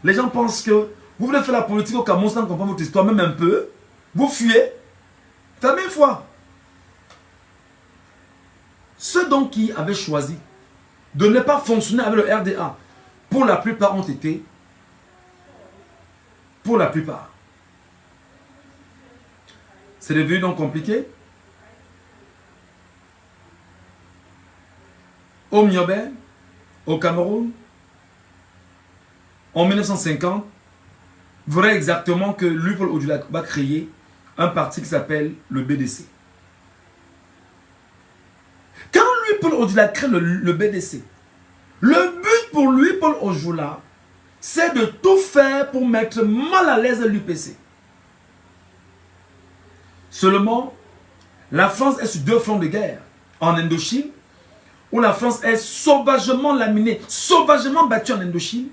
Les gens pensent que vous voulez faire la politique au Cameroun sans comprendre votre histoire, même un peu. Vous fuyez. C'est la même fois. Ceux donc qui avaient choisi de ne pas fonctionner avec le RDA, pour la plupart ont été, c'est devenu donc compliqué. Oumniobé, au Cameroun, en 1950, vrai exactement que Luc-Paul Odula va créer un parti qui s'appelle le BDC. Quand Luc-Paul Odula crée le BDC, le but pour Luc-Paul Odula, c'est de tout faire pour mettre mal à l'aise l'UPC. Seulement, la France est sur deux fronts de guerre. En Indochine, où la France est sauvagement laminée, sauvagement battue en Indochine.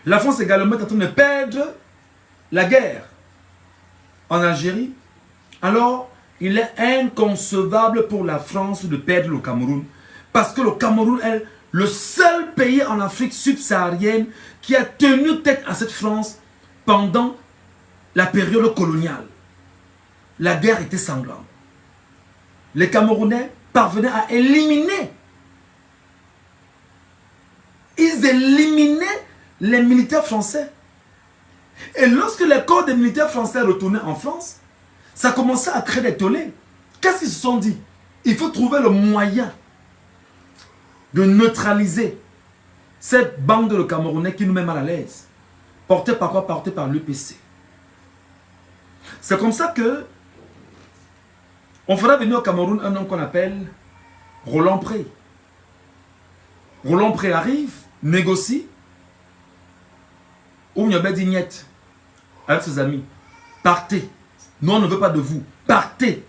La France également est en train de perdre la guerre en Algérie. Alors, il est inconcevable pour la France de perdre le Cameroun. Parce que le Cameroun est le seul pays en Afrique subsaharienne qui a tenu tête à cette France pendant la période coloniale. La guerre était sanglante. Les Camerounais parvenaient à éliminer. Ils éliminaient les militaires français. Et lorsque les corps des militaires français retournaient en France, ça commençait à créer des tollés. Qu'est-ce qu'ils se sont dit? Il faut trouver le moyen de neutraliser cette bande de Camerounais qui nous met mal à l'aise. Portée par quoi? Portée par l'UPC. C'est comme ça que on fera venir au Cameroun un homme qu'on appelle Roland Pré. Roland Pré arrive, négocie. Oumniobé dit niet avec ses amis. Partez. Non, on ne veut pas de vous. Partez.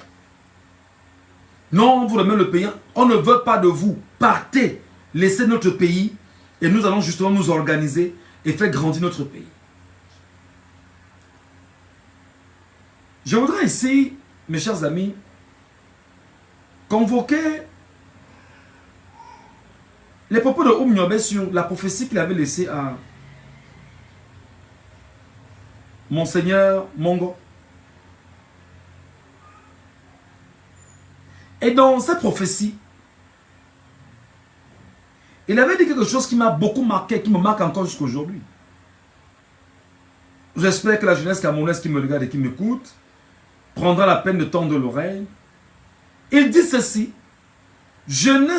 Non, vous remettez le pays. On ne veut pas de vous. Partez. Laissez notre pays et nous allons justement nous organiser et faire grandir notre pays. Je voudrais ici, mes chers amis, convoquer les propos de Oumniobé sur la prophétie qu'il avait laissée à Monseigneur Mongo. Et dans cette prophétie, il avait dit quelque chose qui m'a beaucoup marqué, qui me marque encore jusqu'à aujourd'hui. J'espère que la jeunesse camerounaise qui me regarde et qui m'écoute prendra la peine de tendre l'oreille. Il dit ceci: je ne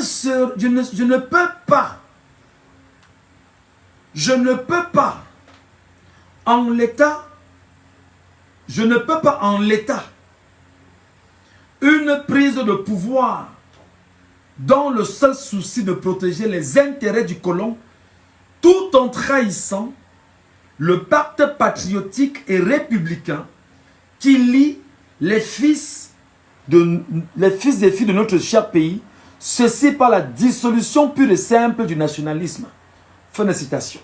peux pas en l'état, une prise de pouvoir dans le seul souci de protéger les intérêts du colon, tout en trahissant le pacte patriotique et républicain qui lie les fils et filles de notre cher pays, ceci par la dissolution pure et simple du nationalisme. Fin de citation.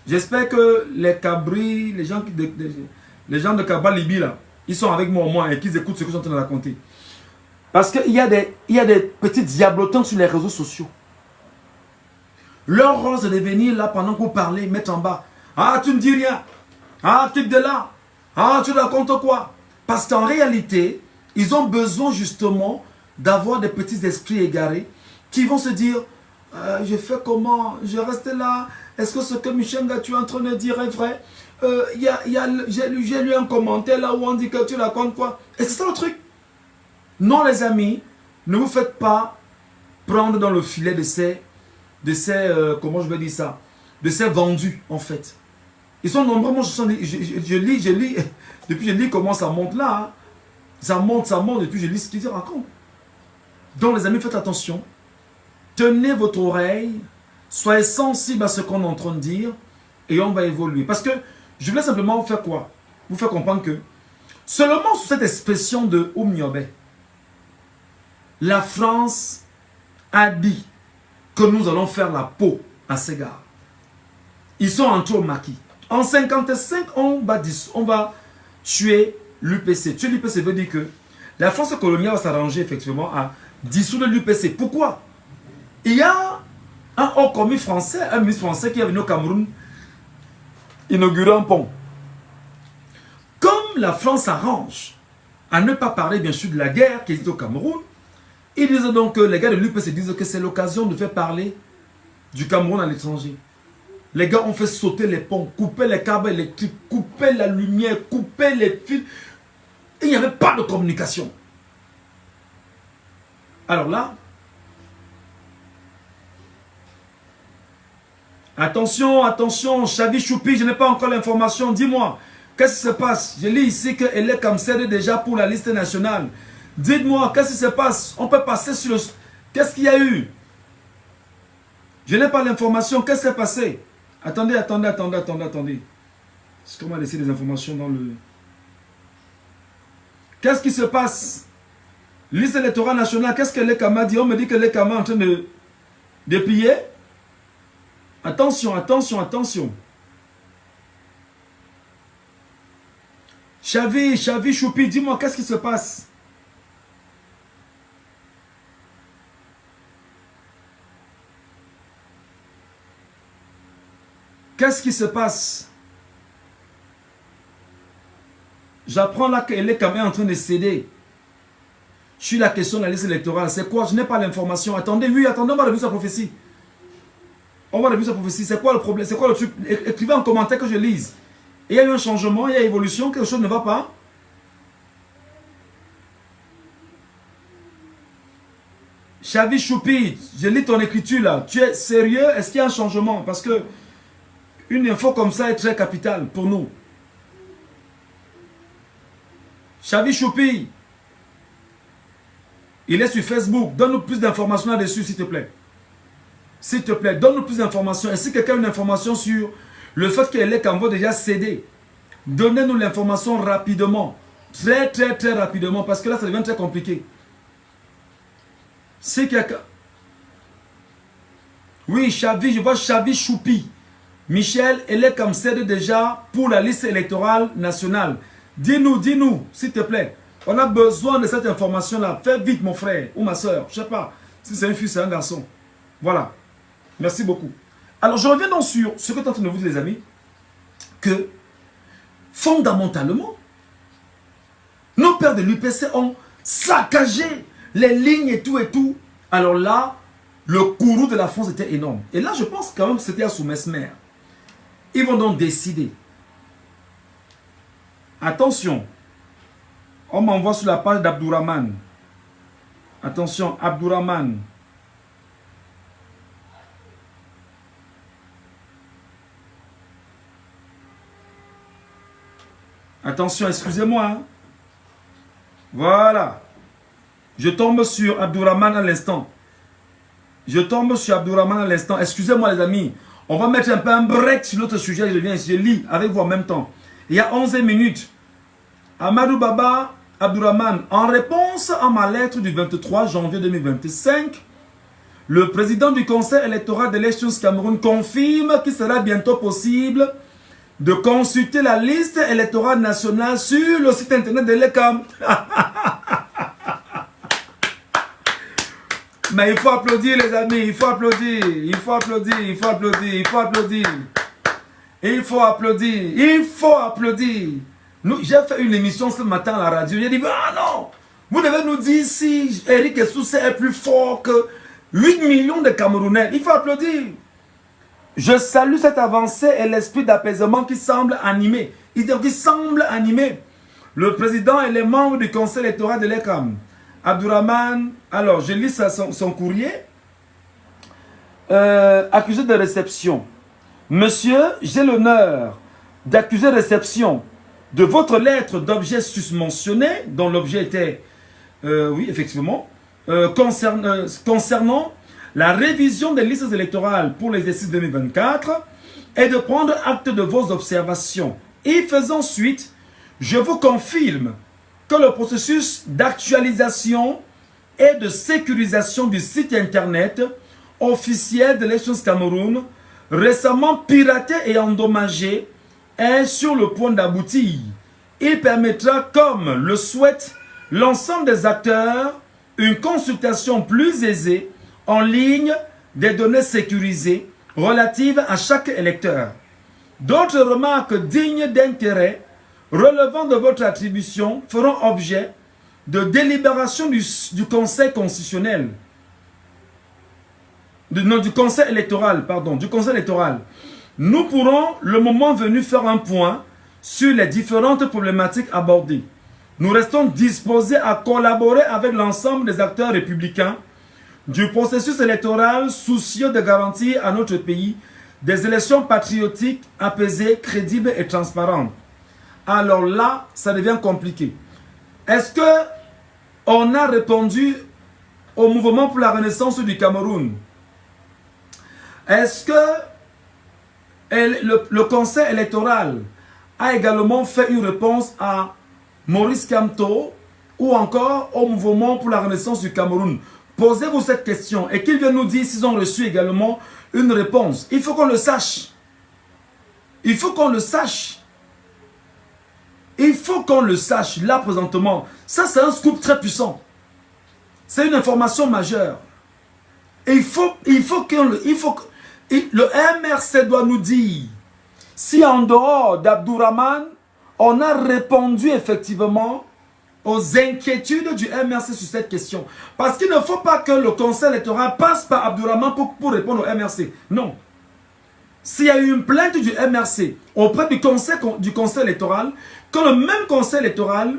J'espère que les cabris, les gens de Kabalibi là, ils sont avec moi au moins et qu'ils écoutent ce que je suis en train de raconter. Parce qu'il y a des petits diablotins sur les réseaux sociaux. Leur rôle c'est de venir là pendant que vous parlez, mettre en bas. Ah, tu ne dis rien. Ah, tu es de là. Ah, tu racontes quoi? Parce qu'en réalité, ils ont besoin justement d'avoir des petits esprits égarés qui vont se dire je fais comment? Je reste là. Est-ce que ce que Michel Gatou est en train de dire est vrai? J'ai lu un commentaire là où on dit que tu racontes quoi? Et c'est ça le truc. Non les amis, ne vous faites pas prendre dans le filet de ces comment je vais dire ça, de ces vendus, en fait. Ils sont nombreux. Moi, je lis. Depuis, je lis comment ça monte là. Hein. Ça monte. Et puis, je lis ce qu'ils racontent. Donc, les amis, faites attention. Tenez votre oreille. Soyez sensibles à ce qu'on est en train de dire. Et on va évoluer. Parce que je voulais simplement vous faire quoi? Vous faire comprendre que seulement sous cette expression de Oumniobé, la France a dit que nous allons faire la peau à ces gars. Ils sont entrés au maquis. En 55, on va tuer l'UPC. Tuer l'UPC veut dire que la France coloniale va s'arranger effectivement à dissoudre l'UPC. Pourquoi? Il y a un haut commis français, un ministre français qui est venu au Cameroun inaugurer un pont. Comme la France s'arrange à ne pas parler bien sûr de la guerre qui existe au Cameroun, ils disent donc que les gars de l'UPC disent que c'est l'occasion de faire parler du Cameroun à l'étranger. Les gars ont fait sauter les ponts, couper les câbles électriques, couper la lumière, couper les fils. Et il n'y avait pas de communication. Alors là, attention, Chavi Choupi, je n'ai pas encore l'information. Dis-moi, qu'est-ce qui se passe? Je lis ici qu'elle est comme celle déjà pour la liste nationale. Dites-moi, qu'est-ce qui se passe? On peut passer sur le... Qu'est-ce qu'il y a eu? Je n'ai pas l'information. Qu'est-ce qui s'est passé? Attendez. Est-ce qu'on m'a laissé des informations dans le... Qu'est-ce qui se passe? Liste électorale nationale, qu'est-ce que les Kama dit? On me dit que les Kama est en train de plier. Attention. Chavi Choupi, dis-moi, qu'est-ce qui se passe? Qu'est-ce qui se passe? J'apprends là qu'elle est quand même en train de céder. Sur la question de la liste électorale, c'est quoi? Je n'ai pas l'information. Attendez, on va revenir sa prophétie. C'est quoi le problème? C'est quoi le truc? Écrivez en commentaire que je lise. Il y a eu un changement, il y a une évolution, quelque chose ne va pas. Chavi Choupi, je lis ton écriture là. Tu es sérieux? Est-ce qu'il y a un changement? Parce que une info comme ça est très capitale pour nous. Chavi Choupi, il est sur Facebook. Donne-nous plus d'informations là-dessus, s'il te plaît. S'il te plaît, donne-nous plus d'informations. Et si quelqu'un a une information sur le fait qu'elle est qu'en va déjà céder, donnez-nous l'information rapidement. Très rapidement. Parce que là, ça devient très compliqué. Si quelqu'un... Oui, Chavi, je vois Chavi Choupi. Michel, elle est comme cède déjà pour la liste électorale nationale. Dis-nous, s'il te plaît. On a besoin de cette information-là. Fais vite, mon frère ou ma soeur. Je ne sais pas si c'est un fils ou un garçon. Voilà. Merci beaucoup. Alors, je reviens donc sur ce que tu es en train de vous dire, les amis, que fondamentalement, nos pères de l'UPC ont saccagé les lignes et tout. Alors là, le courroux de la France était énorme. Et là, je pense quand même que c'était à Soumesmer. Ils vont donc décider. Attention. On m'envoie sur la page d'Abdourahman. Attention, Abdourahman. Attention, excusez-moi. Hein. Voilà. Je tombe sur Abdourahman à l'instant. Excusez-moi les amis. On va mettre un peu un break sur l'autre sujet. Je lis avec vous en même temps. Il y a 11 minutes. Amadou Baba Abdourahman, en réponse à ma lettre du 23 janvier 2025, le président du Conseil électoral d'Elections Cameroun confirme qu'il sera bientôt possible de consulter la liste électorale nationale sur le site internet de l'ECAM. Mais il faut applaudir les amis, il faut applaudir. J'ai fait une émission ce matin à la radio, j'ai dit, ah non, vous devez nous dire si Eric Essoussé est plus fort que 8 millions de Camerounais. Il faut applaudir. Je salue cette avancée et l'esprit d'apaisement qui semble animer. Le président et les membres du conseil électoral de l'ECAM. Abdourahman, alors je lis son courrier. Accusé de réception. Monsieur, j'ai l'honneur d'accuser réception de votre lettre d'objet susmentionné, dont l'objet était, oui, effectivement, concernant la révision des listes électorales pour l'exercice 2024 et de prendre acte de vos observations. Et faisant suite, je vous confirme que le processus d'actualisation et de sécurisation du site internet officiel de l'Elections Cameroun, récemment piraté et endommagé, est sur le point d'aboutir. Il permettra, comme le souhaite l'ensemble des acteurs, une consultation plus aisée en ligne des données sécurisées relatives à chaque électeur. D'autres remarques dignes d'intérêt relevant de votre attribution feront objet de délibération du Conseil constitutionnel, du Conseil électoral, pardon, du Conseil électoral. Nous pourrons, le moment venu, faire un point sur les différentes problématiques abordées. Nous restons disposés à collaborer avec l'ensemble des acteurs républicains du processus électoral, soucieux de garantir à notre pays des élections patriotiques, apaisées, crédibles et transparentes. Alors là, ça devient compliqué. Est-ce que on a répondu au mouvement pour la renaissance du Cameroun? Est-ce que le Conseil électoral a également fait une réponse à Maurice Kamto ou encore au mouvement pour la renaissance du Cameroun? Posez-vous cette question et qu'ils viennent nous dire s'ils ont reçu également une réponse. Il faut qu'on le sache. Il faut qu'on le sache. Il faut qu'on le sache là présentement. Ça, c'est un scoop très puissant. C'est une information majeure. Et le MRC doit nous dire si en dehors d'Abdourahmane, on a répondu effectivement aux inquiétudes du MRC sur cette question. Parce qu'il ne faut pas que le Conseil électoral passe par Abdourahmane pour répondre au MRC. Non. S'il y a eu une plainte du MRC auprès du conseil électoral, que le même Conseil électoral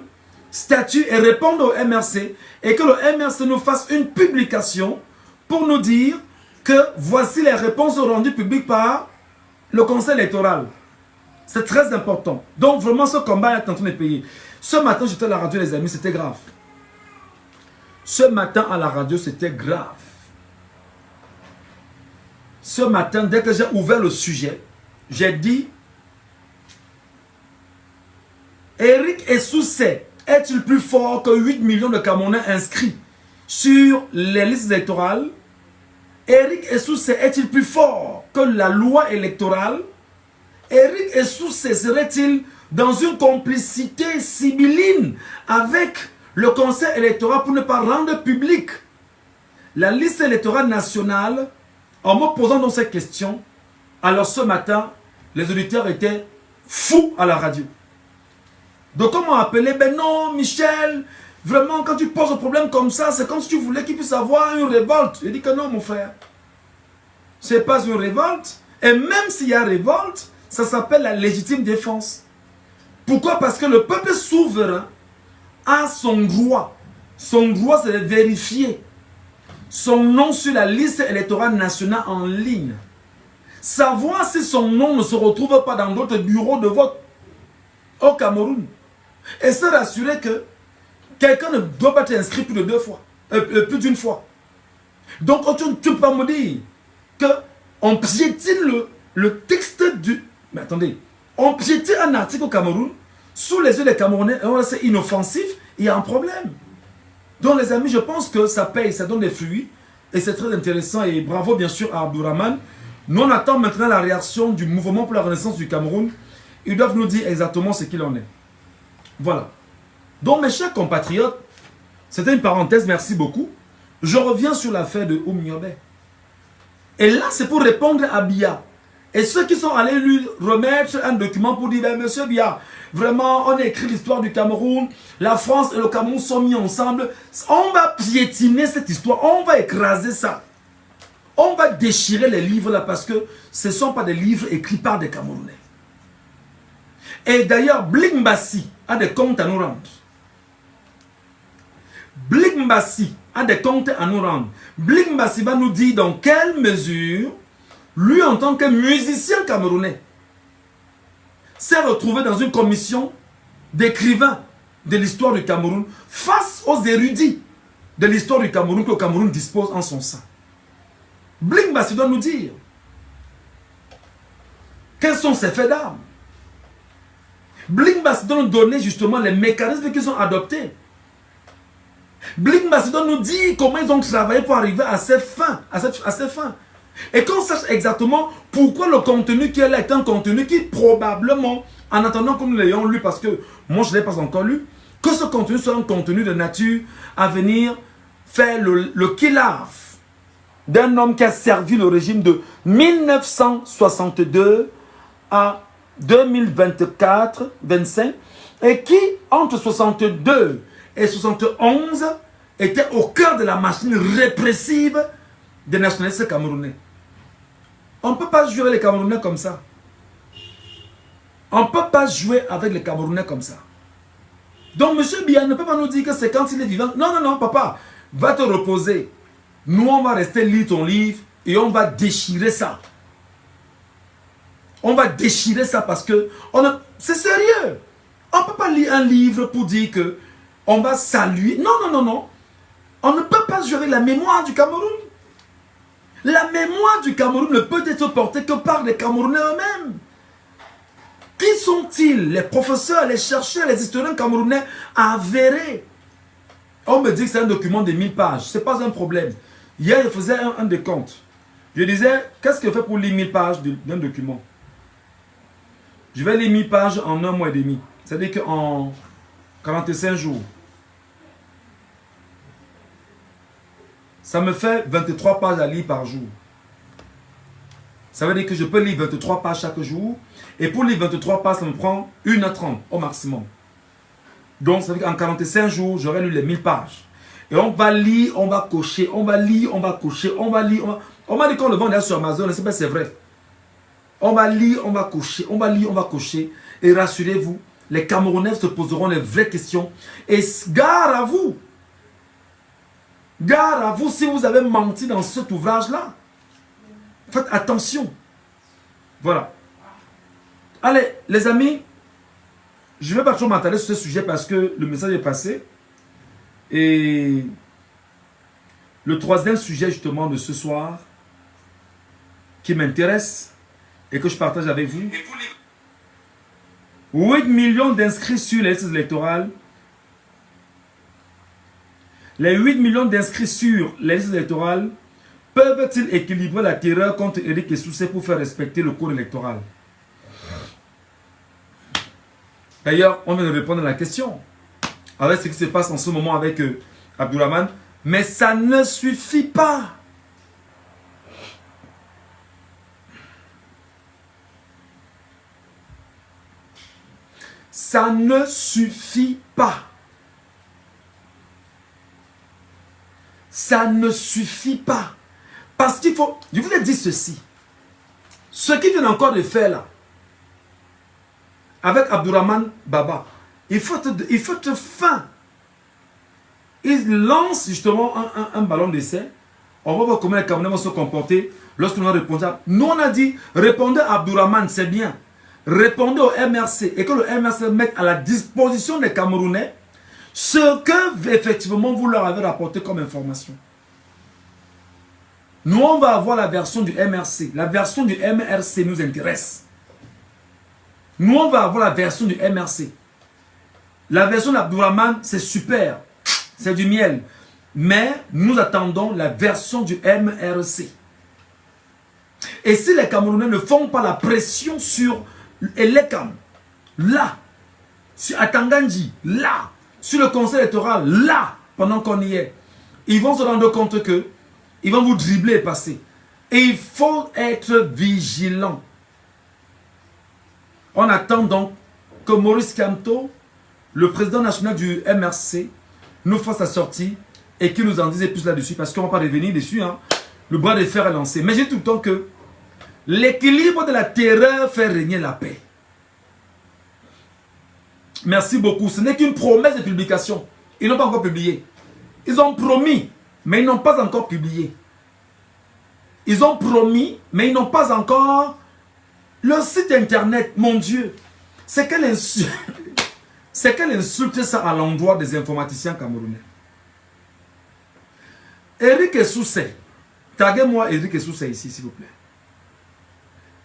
statue et réponde au MRC et que le MRC nous fasse une publication pour nous dire que voici les réponses rendues publiques par le Conseil électoral. C'est très important. Donc vraiment ce combat est en train de payer. Ce matin j'étais à la radio les amis, c'était grave. Ce matin à la radio c'était grave. Ce matin dès que j'ai ouvert le sujet, j'ai dit Eric Essoussé est-il plus fort que 8 millions de Camerounais inscrits sur les listes électorales? Eric Essoussé est-il plus fort que la loi électorale? Eric Essoussé serait-il dans une complicité sibylline avec le Conseil électoral pour ne pas rendre public la liste électorale nationale? En me posant donc cette question, alors ce matin, les auditeurs étaient fous à la radio. Donc comment appeler? Ben non, Michel, vraiment quand tu poses un problème comme ça, c'est comme si tu voulais qu'il puisse avoir une révolte. Je dis que non mon frère. Ce n'est pas une révolte. Et même s'il y a révolte, ça s'appelle la légitime défense. Pourquoi? Parce que le peuple souverain a son droit. Son droit c'est de vérifier son nom sur la liste électorale nationale en ligne. Savoir si son nom ne se retrouve pas dans d'autres bureaux de vote au Cameroun. Et se rassurer que quelqu'un ne doit pas être inscrit plus de plus d'une fois. Donc tu ne peux pas me dire qu'on piétine le texte du... Mais attendez, on piétine un article au Cameroun sous les yeux des Camerounais, c'est inoffensif, il y a un problème. Donc les amis, je pense que ça paye, ça donne des fruits. Et c'est très intéressant et bravo bien sûr à Abdourahmane. Nous on attend maintenant la réaction du mouvement pour la renaissance du Cameroun. Ils doivent nous dire exactement ce qu'il en est. Voilà. Donc mes chers compatriotes, c'était une parenthèse, merci beaucoup. Je reviens sur l'affaire de Oumniobé. Et là c'est pour répondre à Biya. Et ceux qui sont allés lui remettre un document pour dire, ben, monsieur Biya, vraiment, on a écrit l'histoire du Cameroun, la France et le Cameroun sont mis ensemble. On va piétiner cette histoire, on va écraser ça. On va déchirer les livres là parce que ce ne sont pas des livres écrits par des Camerounais. Et d'ailleurs, Blimbassi a des comptes à nous rendre. Blimbassi a des comptes à nous rendre. Blimbassi va nous dire dans quelle mesure lui en tant que musicien camerounais, s'est retrouvé dans une commission d'écrivains de l'histoire du Cameroun face aux érudits de l'histoire du Cameroun que le Cameroun dispose en son sein. Bling Bassi doit nous dire quels sont ses faits d'armes. Bling Bassi doit nous donner justement les mécanismes qu'ils ont adoptés. Bling Bassi doit nous dire comment ils ont travaillé pour arriver à ces fins. Et qu'on sache exactement pourquoi le contenu qui est là est un contenu qui probablement, en attendant que nous l'ayons lu, parce que moi je ne l'ai pas encore lu, que ce contenu soit un contenu de nature à venir faire le kill-off d'un homme qui a servi le régime de 1962 à 2024-25 et qui, entre 62 et 71, était au cœur de la machine répressive des nationalistes camerounais. On ne peut pas jouer avec les Camerounais comme ça. On ne peut pas jouer avec les Camerounais comme ça. Donc, M. Biya ne peut pas nous dire que c'est quand il est vivant. Non, non, non, papa, va te reposer. Nous, on va rester lire ton livre et on va déchirer ça. On va déchirer ça parce que c'est sérieux. On ne peut pas lire un livre pour dire que on va saluer. Non, non, non, non. On ne peut pas jouer avec la mémoire du Cameroun. La mémoire du Cameroun ne peut être portée que par les Camerounais eux-mêmes. Qui sont-ils? Les professeurs, les chercheurs, les historiens camerounais avérés. On me dit que c'est un document de 1000 pages. Ce n'est pas un problème. Hier, je faisais un décompte. Je disais, qu'est-ce que je fais pour lire 1000 pages d'un document? Je vais lire 1000 pages en 1 mois et demi. C'est-à-dire qu'en 45 jours. Ça me fait 23 pages à lire par jour. Ça veut dire que je peux lire 23 pages chaque jour. Et pour lire 23 pages, ça me prend 1h30 au maximum. Donc, ça veut dire qu'en 45 jours, j'aurai lu les 1000 pages. Et on va lire, on va cocher, on va lire, on va cocher, on va lire. On m'a dit qu'on le vend sur Amazon, c'est pas c'est vrai. On va lire, on va cocher, on va lire, on va cocher. Et rassurez-vous, les Camerounais se poseront les vraies questions. Et gare à vous. Gare à vous si vous avez menti dans cet ouvrage-là. Faites attention. Voilà. Allez, les amis, je ne vais pas trop m'attarder sur ce sujet parce que le message est passé. Et le troisième sujet justement de ce soir qui m'intéresse et que je partage avec vous. 8 millions d'inscrits sur les listes électorales. Les 8 millions d'inscrits sur les listes électorales peuvent-ils équilibrer la terreur contre Éric Essoussé pour faire respecter le code électoral? D'ailleurs, on vient de répondre à la question avec ce qui se passe en ce moment avec Abdourahmane. Mais ça ne suffit pas. Ça ne suffit pas. Ça ne suffit pas. Parce qu'il faut... Je vous ai dit ceci. Ce qui vient encore de faire là, avec Abdourahmane Baba, il faut être fin. Il lance justement un ballon d'essai. On va voir comment les Camerounais vont se comporter lorsqu'on va répondre. Nous, on a dit, répondez à Abdourahmane, c'est bien. Répondez au MRC et que le MRC mette à la disposition des Camerounais ce que, effectivement, vous leur avez rapporté comme information. Nous, on va avoir la version du MRC. La version du MRC nous intéresse. Nous, on va avoir la version du MRC. La version d'Abdourahmane, c'est super. C'est du miel. Mais nous attendons la version du MRC. Et si les Camerounais ne font pas la pression sur Elekam, là, sur Atangandji, là, sur le conseil électoral, là, pendant qu'on y est, ils vont se rendre compte que ils vont vous dribbler et passer. Et il faut être vigilant. On attend donc que Maurice Kamto, le président national du MRC, nous fasse sa sortie et qu'il nous en dise plus là-dessus, parce qu'on ne va pas revenir dessus. Hein. Le bras de fer est lancé. Mais j'ai tout le temps que l'équilibre de la terreur fait régner la paix. Merci beaucoup. Ce n'est qu'une promesse de publication. Ils n'ont pas encore publié. Ils ont promis, mais ils n'ont pas encore publié. Ils ont promis, mais ils n'ont pas encore leur site internet. Mon Dieu, c'est quelle insulte, c'est quelle insulte ça à l'endroit des informaticiens camerounais. Eric Essoussé, taguez-moi Eric Essoussé ici, s'il vous plaît.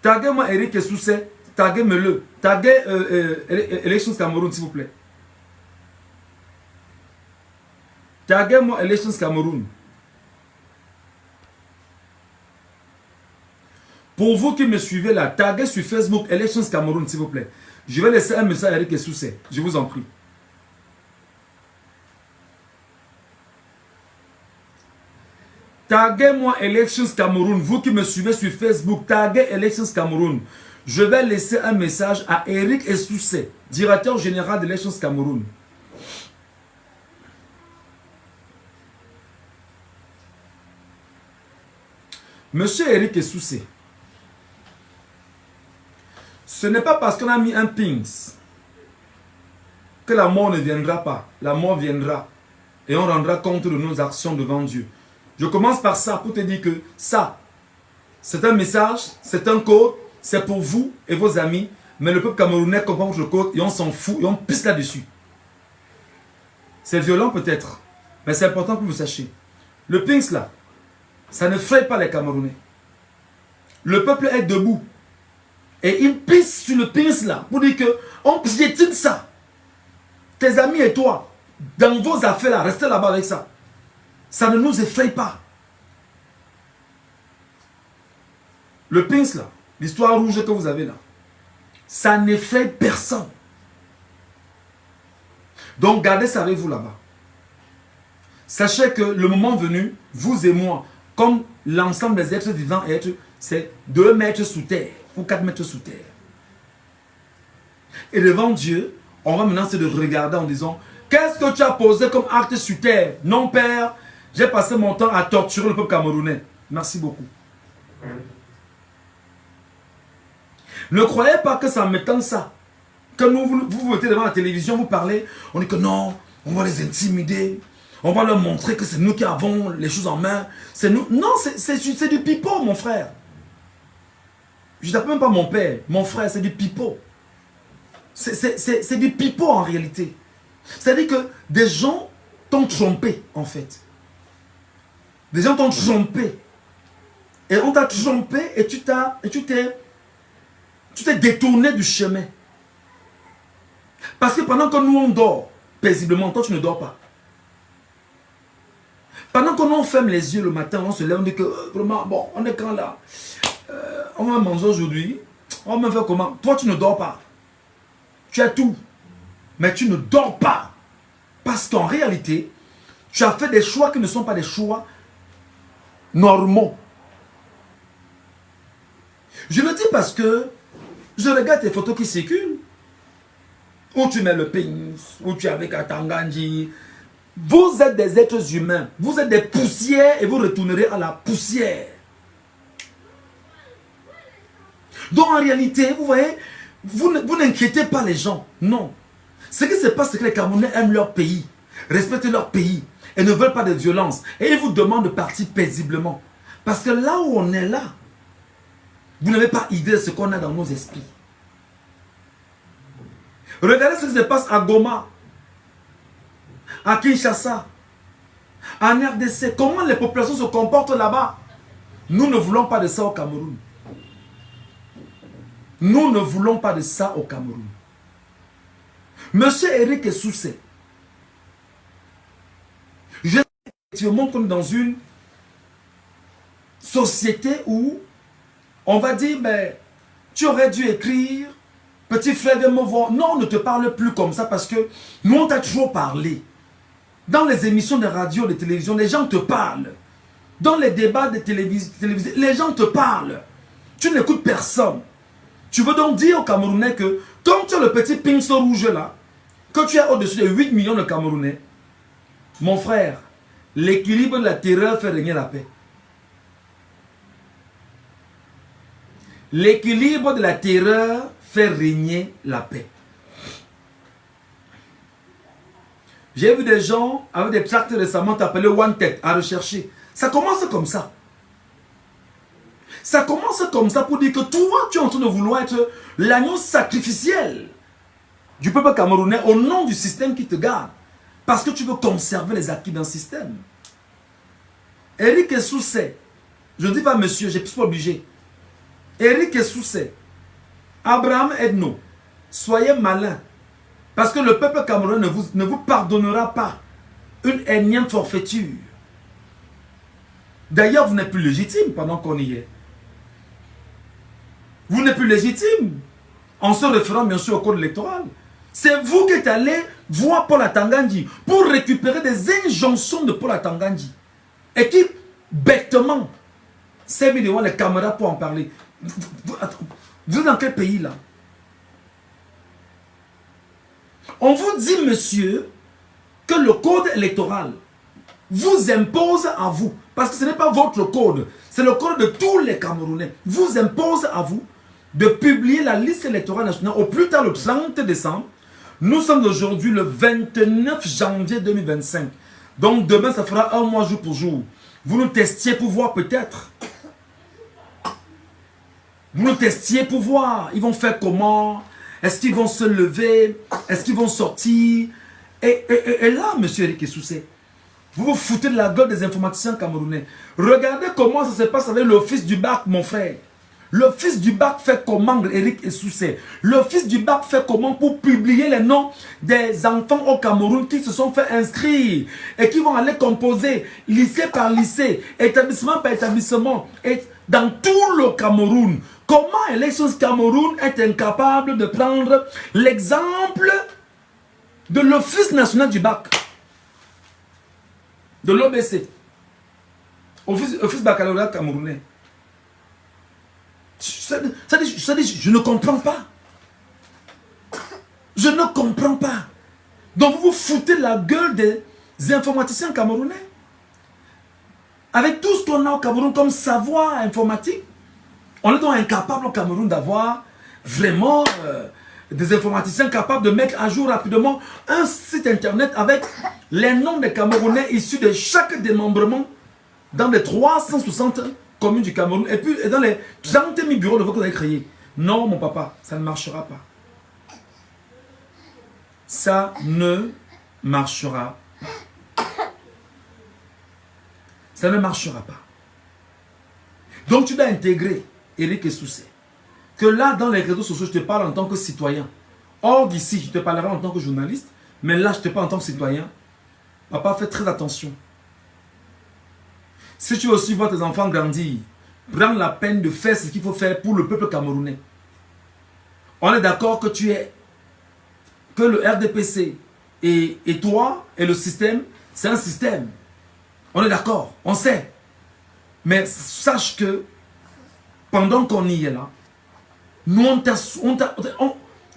Taguez-moi Eric Essoussé, taguez-me-le. Taguez Elections Cameroun, s'il vous plaît. Taguez-moi Elections Cameroun. Pour vous qui me suivez là, taguez sur Facebook Elections Cameroun, s'il vous plaît. Je vais laisser un message à Eric Essoussé. Je vous en prie. Taguez-moi Elections Cameroun. Vous qui me suivez sur Facebook, taguez Elections Cameroun. Je vais laisser un message à Eric Essoussé, directeur général d'Elections Cameroun. Monsieur Eric Essoussé, ce n'est pas parce qu'on a mis un pings que la mort ne viendra pas. La mort viendra et on rendra compte de nos actions devant Dieu. Je commence par ça pour te dire que ça, c'est un message, c'est un code, c'est pour vous et vos amis, mais le peuple camerounais comprend votre code et on s'en fout et on pisse là-dessus. C'est violent peut-être, mais c'est important que vous sachiez. Le pings là, ça ne fraye pas les Camerounais. Le peuple est debout. Et il pisse sur le pings là pour dire que on piétine ça. Tes amis et toi, dans vos affaires là, restez là-bas avec ça. Ça ne nous effraie pas. Le pings là, l'histoire rouge que vous avez là, ça n'effraie personne. Donc gardez ça avec vous là-bas. Sachez que le moment venu, vous et moi, comme l'ensemble des êtres vivants et êtres, c'est 2 mètres sous terre ou 4 mètres sous terre. Et devant Dieu, on va maintenant se regarder en disant, qu'est-ce que tu as posé comme acte sur terre? Non, Père, j'ai passé mon temps à torturer le peuple camerounais. Merci beaucoup. Ne croyez pas que ça m'étonne ça. Que vous mettez devant la télévision, vous parlez, on dit que non, on va les intimider. On va leur montrer que c'est nous qui avons les choses en main. C'est nous. Non, c'est du pipeau, mon frère. Je ne t'appelle même pas mon père, mon frère, c'est du pipeau. C'est du pipeau en réalité. C'est-à-dire que des gens t'ont trompé, en fait. Des gens t'ont trompé. Et on t'a trompé et tu t'es détourné du chemin. Parce que pendant que nous on dort paisiblement, toi tu ne dors pas. Pendant que nous on ferme les yeux le matin, on se lève, on dit que vraiment, bon, on est quand là, on va manger aujourd'hui, on va faire comment? Toi tu ne dors pas. Tu as tout, mais tu ne dors pas. Parce qu'en réalité, tu as fait des choix qui ne sont pas des choix normaux. Je le dis parce que je regarde tes photos qui circulent. Où tu mets le ping, où tu es avec Atangandji. Vous êtes des êtres humains. Vous êtes des poussières et vous retournerez à la poussière. Donc en réalité, vous voyez, vous n'inquiétez pas les gens. Non. Ce qui se passe, c'est que les Camerounais aiment leur pays, respectent leur pays et ne veulent pas de violence. Et ils vous demandent de partir paisiblement. Parce que là où on est là, vous n'avez pas idée de ce qu'on a dans nos esprits. Regardez ce qui se passe à Goma, à Kinshasa, en RDC. Comment les populations se comportent là-bas. Nous ne voulons pas de ça au Cameroun. Nous ne voulons pas de ça au Cameroun. Monsieur Eric Essoussé, je sais effectivement qu'on est dans une société où on va dire, mais tu aurais dû écrire, petit frère, viens me voir. Non, on ne te parle plus comme ça parce que nous, on t'a toujours parlé. Dans les émissions de radio, de télévision, les gens te parlent. Dans les débats de télévision, les gens te parlent. Tu n'écoutes personne. Tu veux donc dire aux Camerounais que, comme tu as le petit pinceau rouge là, que tu es au-dessus de 8 millions de Camerounais, mon frère, l'équilibre de la terreur fait régner la paix. L'équilibre de la terreur fait régner la paix. J'ai vu des gens avec des tracts récemment appelés One Tech à rechercher. Ça commence comme ça. Ça commence comme ça pour dire que toi, tu es en train de vouloir être l'agneau sacrificiel du peuple camerounais au nom du système qui te garde. Parce que tu veux conserver les acquis d'un système. Eric Essoussé, je ne dis pas monsieur, je ne suis pas obligé. Eric Essoussé, Abraham Edno, soyez malins. Parce que le peuple camerounais ne vous pardonnera pas une énième forfaiture. D'ailleurs, vous n'êtes plus légitime pendant qu'on y est. Vous n'êtes plus légitime en se référant bien sûr au code électoral. C'est vous qui êtes allé voir Paul Atangandji pour récupérer des injonctions de Paul Atangandji. Et qui, bêtement, s'est mis devant les caméras pour en parler. Vous êtes dans quel pays là? On vous dit, monsieur, que le code électoral vous impose à vous, parce que ce n'est pas votre code, c'est le code de tous les Camerounais, vous impose à vous de publier la liste électorale nationale au plus tard le 30 décembre. Nous sommes aujourd'hui le 29 janvier 2025. Donc demain, ça fera un mois jour pour jour. Vous nous testiez pour voir peut-être. Vous nous testiez pour voir. Ils vont faire comment? Est-ce qu'ils vont se lever? Est-ce qu'ils vont sortir? Et là, monsieur Eric Essoussé, vous vous foutez de la gueule des informaticiens camerounais. Regardez comment ça se passe avec le fils du bac, mon frère. Le fils du bac fait comment, Eric Essoussé? Le fils du bac fait comment pour publier les noms des enfants au Cameroun qui se sont fait inscrire et qui vont aller composer lycée par lycée, établissement par établissement, et dans tout le Cameroun. Comment Elections Cameroun est incapable de prendre l'exemple de l'Office national du bac, de l'OBC, Office baccalauréat camerounais? Je ne comprends pas. Je ne comprends pas. Donc vous vous foutez la gueule des informaticiens camerounais. Avec tout ce qu'on a au Cameroun comme savoir informatique, on est donc incapable au Cameroun d'avoir vraiment des informaticiens capables de mettre à jour rapidement un site internet avec les noms des Camerounais issus de chaque démembrement dans les 360 communes du Cameroun et puis dans les 30 000 bureaux de vote que vous avez créés. Non, mon papa, ça ne marchera pas. Ça ne marchera pas. Ça ne marchera pas. Donc tu dois intégrer, Eric Essoussé, que là, dans les réseaux sociaux, je te parle en tant que citoyen. Or d'ici, je te parlerai en tant que journaliste, mais là, je te parle en tant que citoyen. Papa, fais très attention. Si tu veux aussi voir tes enfants grandir, prends la peine de faire ce qu'il faut faire pour le peuple camerounais. On est d'accord que que le RDPC et toi et le système, c'est un système. On est d'accord, on sait. Mais sache que pendant qu'on y est là, nous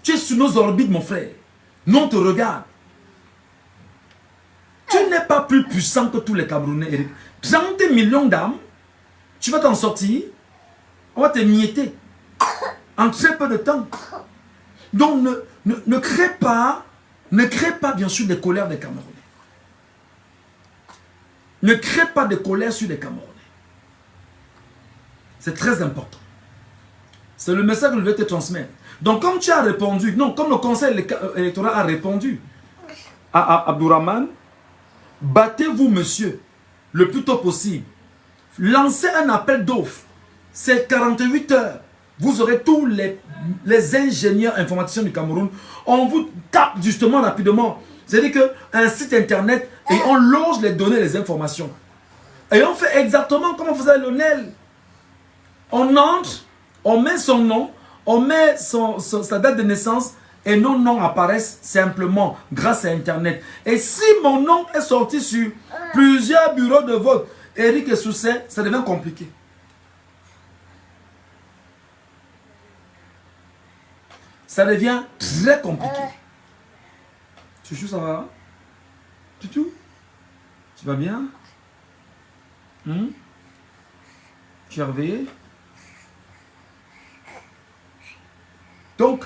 tu es sur nos orbites, mon frère. Nous on te regarde. Tu n'es pas plus puissant que tous les Camerounais, Eric. 30 millions d'âmes, tu vas t'en sortir, on va te mietter en très peu de temps. Donc ne crée pas bien sûr des colères des Camerounais. Ne crée pas de colère sur les Camerounais. C'est très important. C'est le message que je vais te transmettre. Donc comme tu as répondu, non, comme le conseil électoral a répondu à Abdourahmane, battez-vous monsieur, le plus tôt possible. Lancez un appel d'offres. C'est 48 heures. Vous aurez tous les ingénieurs informaticiens du Cameroun. On vous tape justement rapidement. C'est-à-dire qu'un site internet et on loge les données, les informations. Et on fait exactement comme on faisait Lionel. On entre, on met son nom, on met sa date de naissance et nos noms apparaissent simplement grâce à Internet. Et si mon nom est sorti sur plusieurs bureaux de vote, Eric Essoussé, ça devient compliqué. Ça devient très compliqué. Chouchou, ça va? Toutou? Tu vas bien? Tu es réveillé? Donc,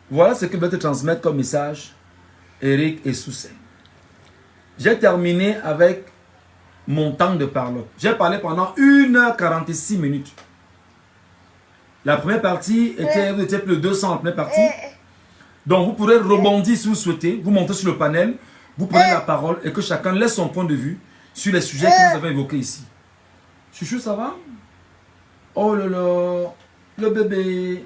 voilà ce que je vais te transmettre comme message, Eric Essoussé. J'ai terminé avec mon temps de parole. J'ai parlé pendant 1h46 minutes. La première partie était plus de 200 la première partie. Donc, vous pourrez rebondir si vous souhaitez. Vous montez sur le panel, vous prenez la parole et que chacun laisse son point de vue sur les sujets que nous avons évoqués ici. Chouchou, ça va? Oh là là, le bébé.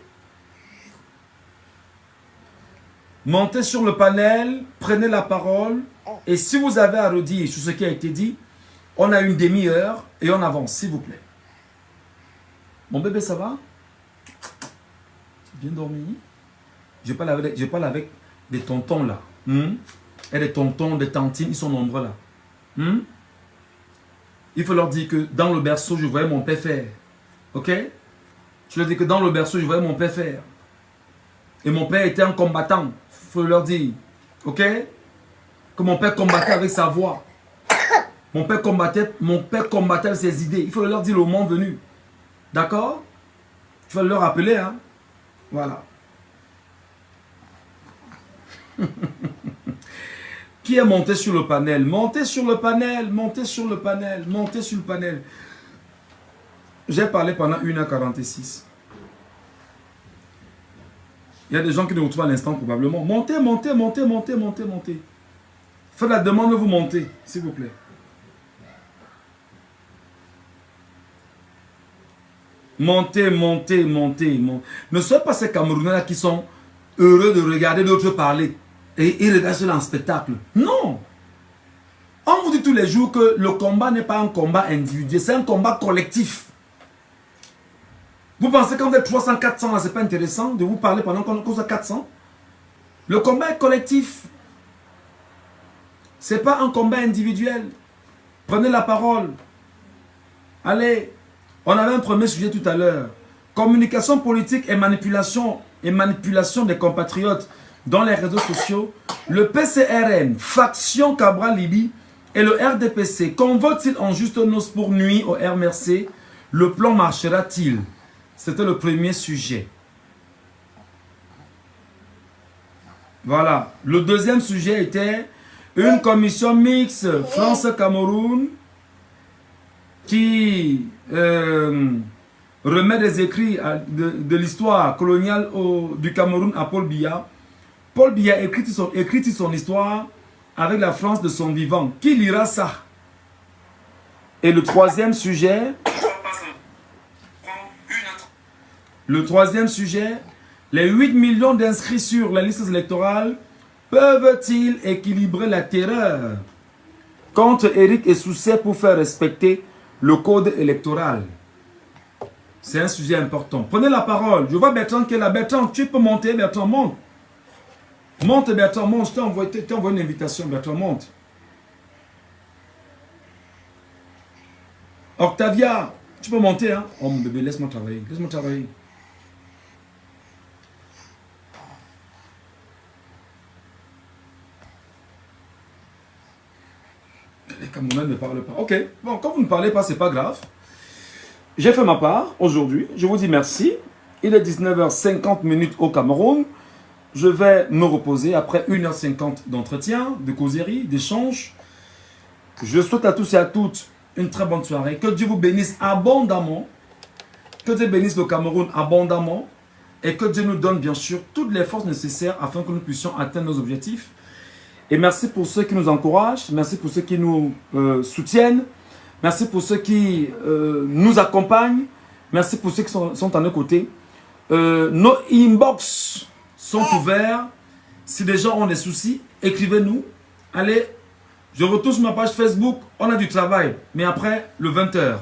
Montez sur le panel, prenez la parole. Et si vous avez à redire sur ce qui a été dit, on a une demi-heure et on avance, s'il vous plaît. Mon bébé, ça va? Tu bien dormi? Je parle avec des tontons là. Et des tontons, des tantines, ils sont nombreux là. Il faut leur dire que dans le berceau, je voyais mon père faire. Ok? Je leur dis que dans le berceau, je voyais mon père faire. Et mon père était un combattant. Il faut leur dire. Ok? Que mon père combattait avec sa voix. Mon père combattait avec ses idées. Il faut leur dire le moment venu. D'accord? Tu vas le leur rappeler, hein? Voilà. Qui est monté sur le panel? Montez sur le panel, montez sur le panel, montez sur le panel. J'ai parlé pendant 1h46. Il y a des gens qui nous retrouvent à l'instant probablement. Montez, montez, montez, montez, montez, montez. Faites la demande de vous monter, s'il vous plaît. Montez, montez, montez, montez. Ne soyez pas ces Camerounais-là qui sont heureux de regarder d'autres parler. Et ils regardent cela en spectacle. Non. On vous dit tous les jours que le combat n'est pas un combat individuel, c'est un combat collectif. Vous pensez quand vous êtes 300, 400, là, c'est pas intéressant de vous parler pendant qu'on soit 400? Le combat est collectif. C'est pas un combat individuel. Prenez la parole. Allez. On avait un premier sujet tout à l'heure. Communication politique et manipulation des compatriotes dans les réseaux sociaux. Le PCRN, faction Cabral Libye et le RDPC convoquent-ils en juste noce pour nuire au RMRC? Le plan marchera-t-il? C'était le premier sujet. Voilà. Le deuxième sujet était une commission mixte France-Cameroun qui remet des écrits de l'histoire coloniale du Cameroun à Paul Biya. Paul Biya écrit son histoire avec la France de son vivant. Qui lira ça? Et le troisième sujet, les 8 millions d'inscrits sur la liste électorale peuvent-ils équilibrer la terreur contre Éric Essousset pour faire respecter le code électoral? C'est un sujet important. Prenez la parole. Je vois Bertrand qui est là. Bertrand, tu peux monter. Bertrand, monte. Monte, Bertrand, monte. Je t'ai envoyé une invitation. Bertrand, monte. Octavia, tu peux monter. Hein? Oh mon bébé, laisse-moi travailler. Laisse-moi travailler. Les Camerounais ne parlent pas. Ok. Bon, quand vous ne parlez pas, c'est pas grave. J'ai fait ma part aujourd'hui. Je vous dis merci. Il est 19h50 au Cameroun. Je vais me reposer après 1h50 d'entretien, de causerie, d'échange. Je souhaite à tous et à toutes une très bonne soirée. Que Dieu vous bénisse abondamment. Que Dieu bénisse le Cameroun abondamment. Et que Dieu nous donne bien sûr toutes les forces nécessaires afin que nous puissions atteindre nos objectifs. Et merci pour ceux qui nous encouragent. Merci pour ceux qui nous soutiennent. Merci pour ceux qui nous accompagnent. Merci pour ceux qui sont à nos côtés. Nos inbox sont ouverts. Si des gens ont des soucis, écrivez-nous. Allez, je retourne sur ma page Facebook. On a du travail. Mais après, le 20h.